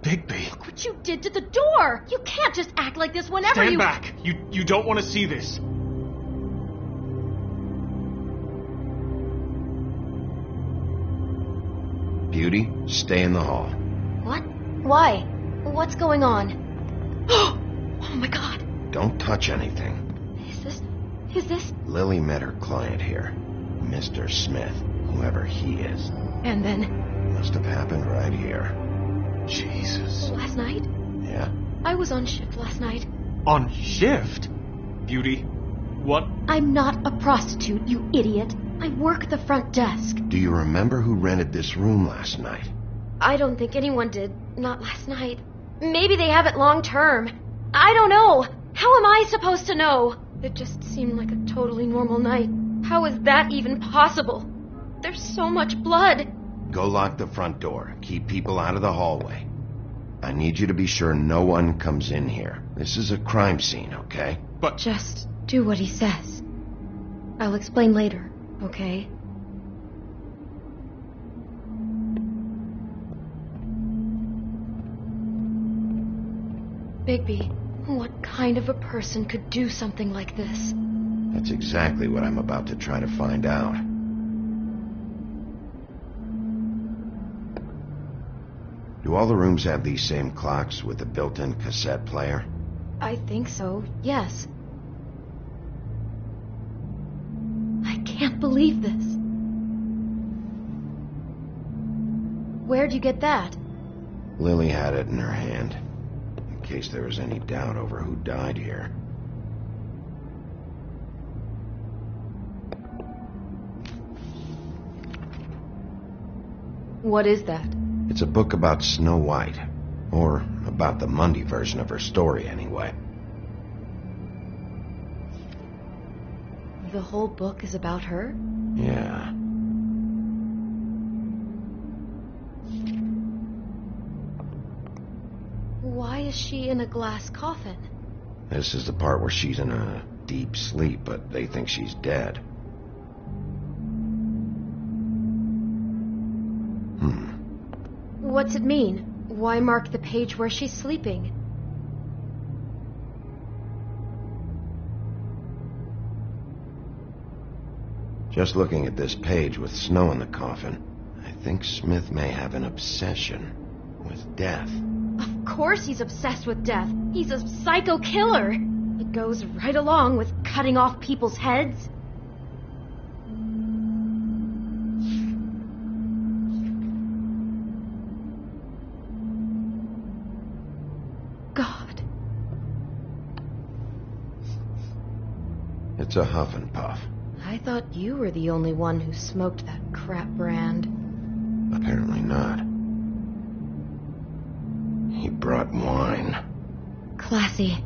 Bigby. Look what you did to the door! You can't just act like this whenever Stand you... back. You don't want to see this. Beauty, stay in the hall. What? Why? What's going on? Oh my god. Don't touch anything. Is this... Lily met her client here, Mr. Smith, whoever he is. And then... Must have happened right here. Jesus. Last night? Yeah? I was on shift last night. On shift? Beauty, what? I'm not a prostitute, you idiot. I work the front desk. Do you remember who rented this room last night? I don't think anyone did. Not last night. Maybe they have it long term. I don't know. How am I supposed to know? It just seemed like a totally normal night. How is that even possible? There's so much blood. Go lock the front door. Keep people out of the hallway. I need you to be sure no one comes in here. This is a crime scene, okay? But... Just do what he says. I'll explain later, okay? Bigby, what kind of a person could do something like this? That's exactly what I'm about to try to find out. Do all the rooms have these same clocks with a built-in cassette player? I think so, yes. I can't believe this. Where'd you get that? Lily had it in her hand, in case there was any doubt over who died here. What is that? It's a book about Snow White. Or about the Mundy version of her story, anyway. The whole book is about her? Yeah. Why is she in a glass coffin? This is the part where she's in a deep sleep, but they think she's dead. What's it mean? Why mark the page where she's sleeping? Just looking at this page with snow in the coffin, I think Smith may have an obsession with death. Of course he's obsessed with death. He's a psycho killer. It goes right along with cutting off people's heads. God. It's a huff and puff. I thought you were the only one who smoked that crap brand. Apparently not. He brought wine. Classy.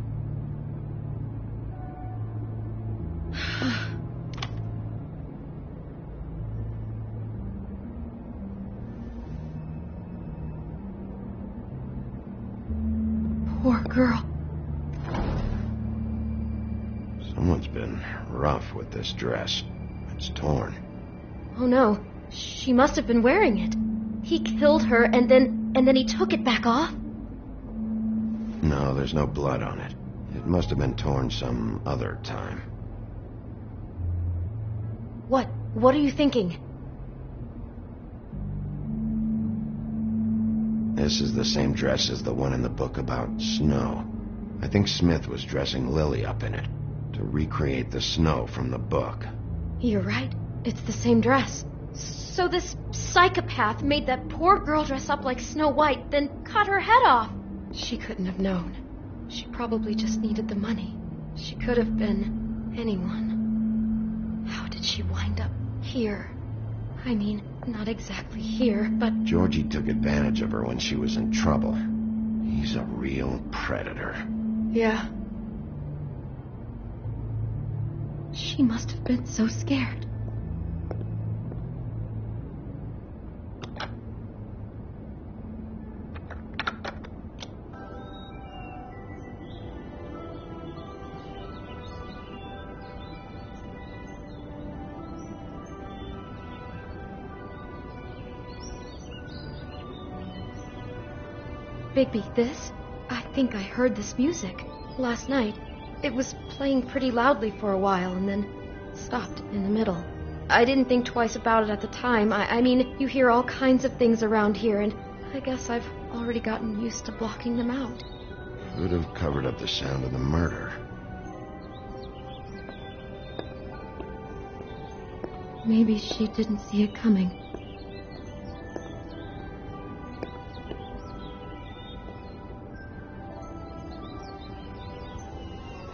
Poor girl. Someone's been rough with this dress. It's torn. Oh no, she must have been wearing it. He killed her and then he took it back off? No, there's no blood on it. It must have been torn some other time. What are you thinking? This is the same dress as the one in the book about snow. I think Smith was dressing Lily up in it to recreate the snow from the book. You're right. It's the same dress. So this psychopath made that poor girl dress up like Snow White, then cut her head off. She couldn't have known. She probably just needed the money. She could have been anyone. How did she wind up here? I mean, not exactly here, but... Georgie took advantage of her when she was in trouble. He's a real predator. Yeah. She must have been so scared. Bigby, I think I heard this music last night. It was playing pretty loudly for a while and then stopped in the middle. I didn't think twice about it at the time. I mean, you hear all kinds of things around here, and I guess I've already gotten used to blocking them out. Could have covered up the sound of the murder. Maybe she didn't see it coming.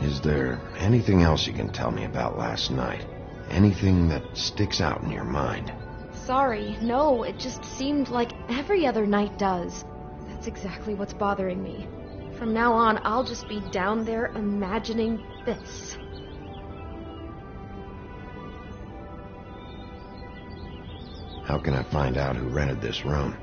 Is there anything else you can tell me about last night? Anything that sticks out in your mind? Sorry, no, it just seemed like every other night does. That's exactly what's bothering me. From now on, I'll just be down there imagining this. How can I find out who rented this room?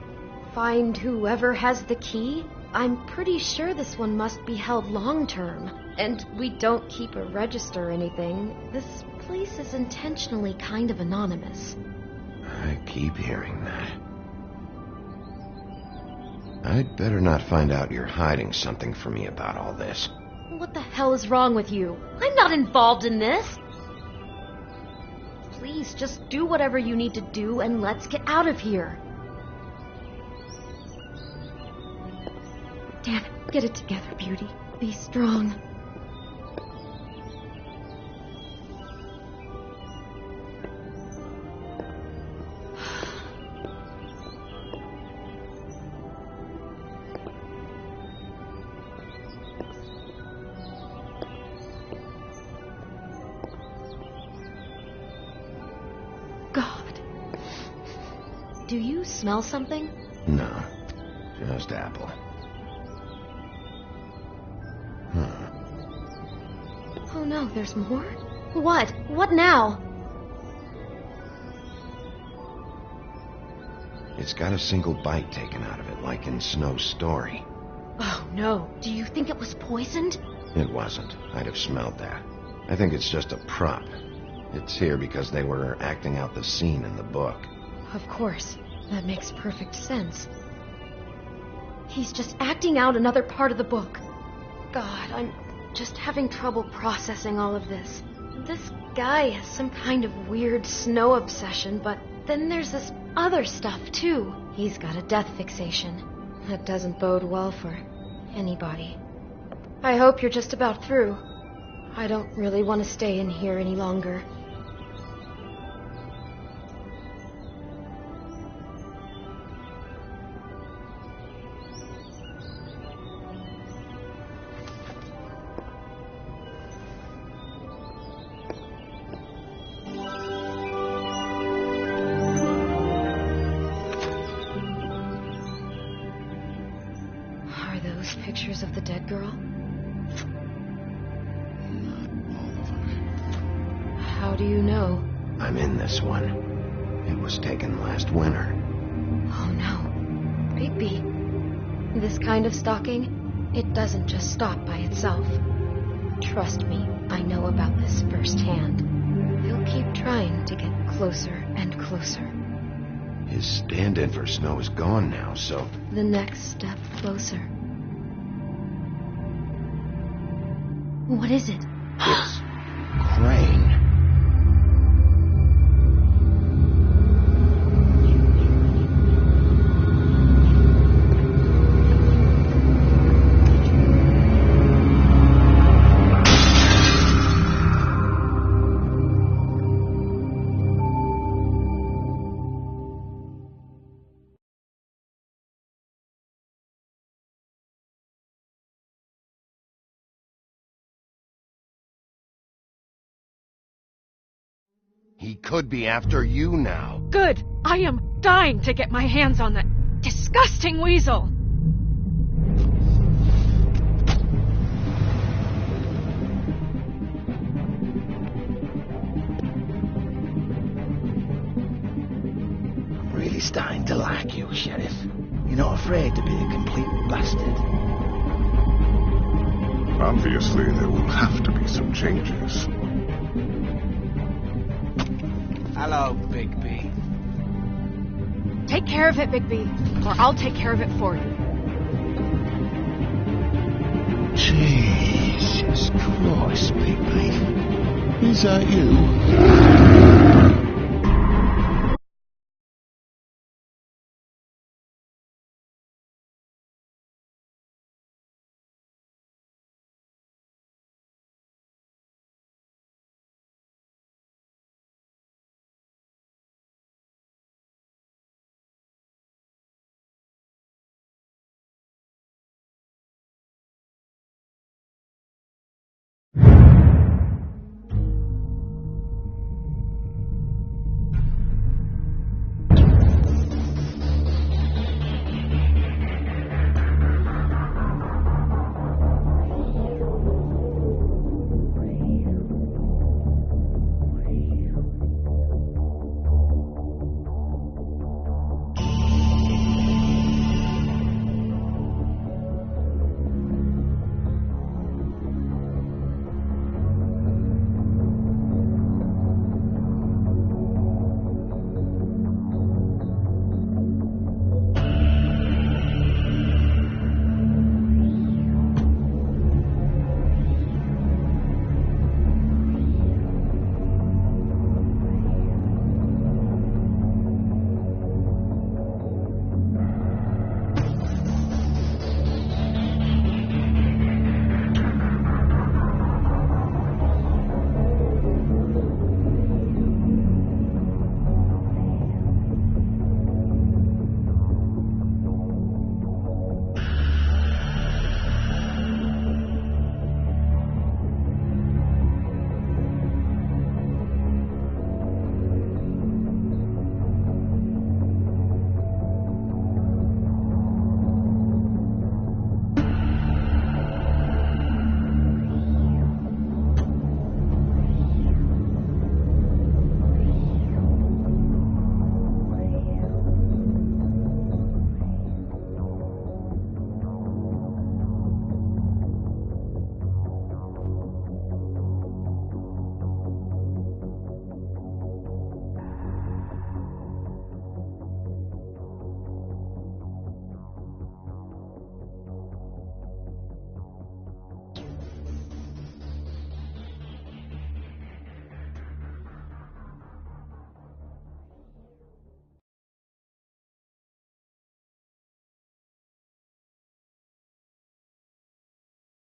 Find whoever has the key? I'm pretty sure this one must be held long-term. And we don't keep a register or anything. This place is intentionally kind of anonymous. I keep hearing that. I'd better not find out you're hiding something from me about all this. What the hell is wrong with you? I'm not involved in this. Please, just do whatever you need to do and let's get out of here. Damn it, get it together, Beauty. Be strong. God. Do you smell something? No, just apple. Oh no, there's more? What? What now? It's got a single bite taken out of it, like in Snow's story. Oh no, do you think it was poisoned? It wasn't. I'd have smelled that. I think it's just a prop. It's here because they were acting out the scene in the book. Of course. That makes perfect sense. He's just acting out another part of the book. God, I'm just having trouble processing all of this. This guy has some kind of weird snow obsession, but then there's this other stuff, too. He's got a death fixation. That doesn't bode well for anybody. I hope you're just about through. I don't really want to stay in here any longer. do you know? I'm in this one. It was taken last winter. Oh no. Bigby. This kind of stalking, it doesn't just stop by itself. Trust me, I know about this firsthand. He'll keep trying to get closer and closer. His stand-in for Snow is gone now, so... The next step closer. What is it? It's Crane. He could be after you now. Good. I am dying to get my hands on that disgusting weasel. I'm really starting to like you, Sheriff. You're not afraid to be a complete bastard. Obviously, there will have to be some changes. Hello, Bigby. Take care of it, Bigby, or I'll take care of it for you. Jesus Christ, Bigby. Is that you?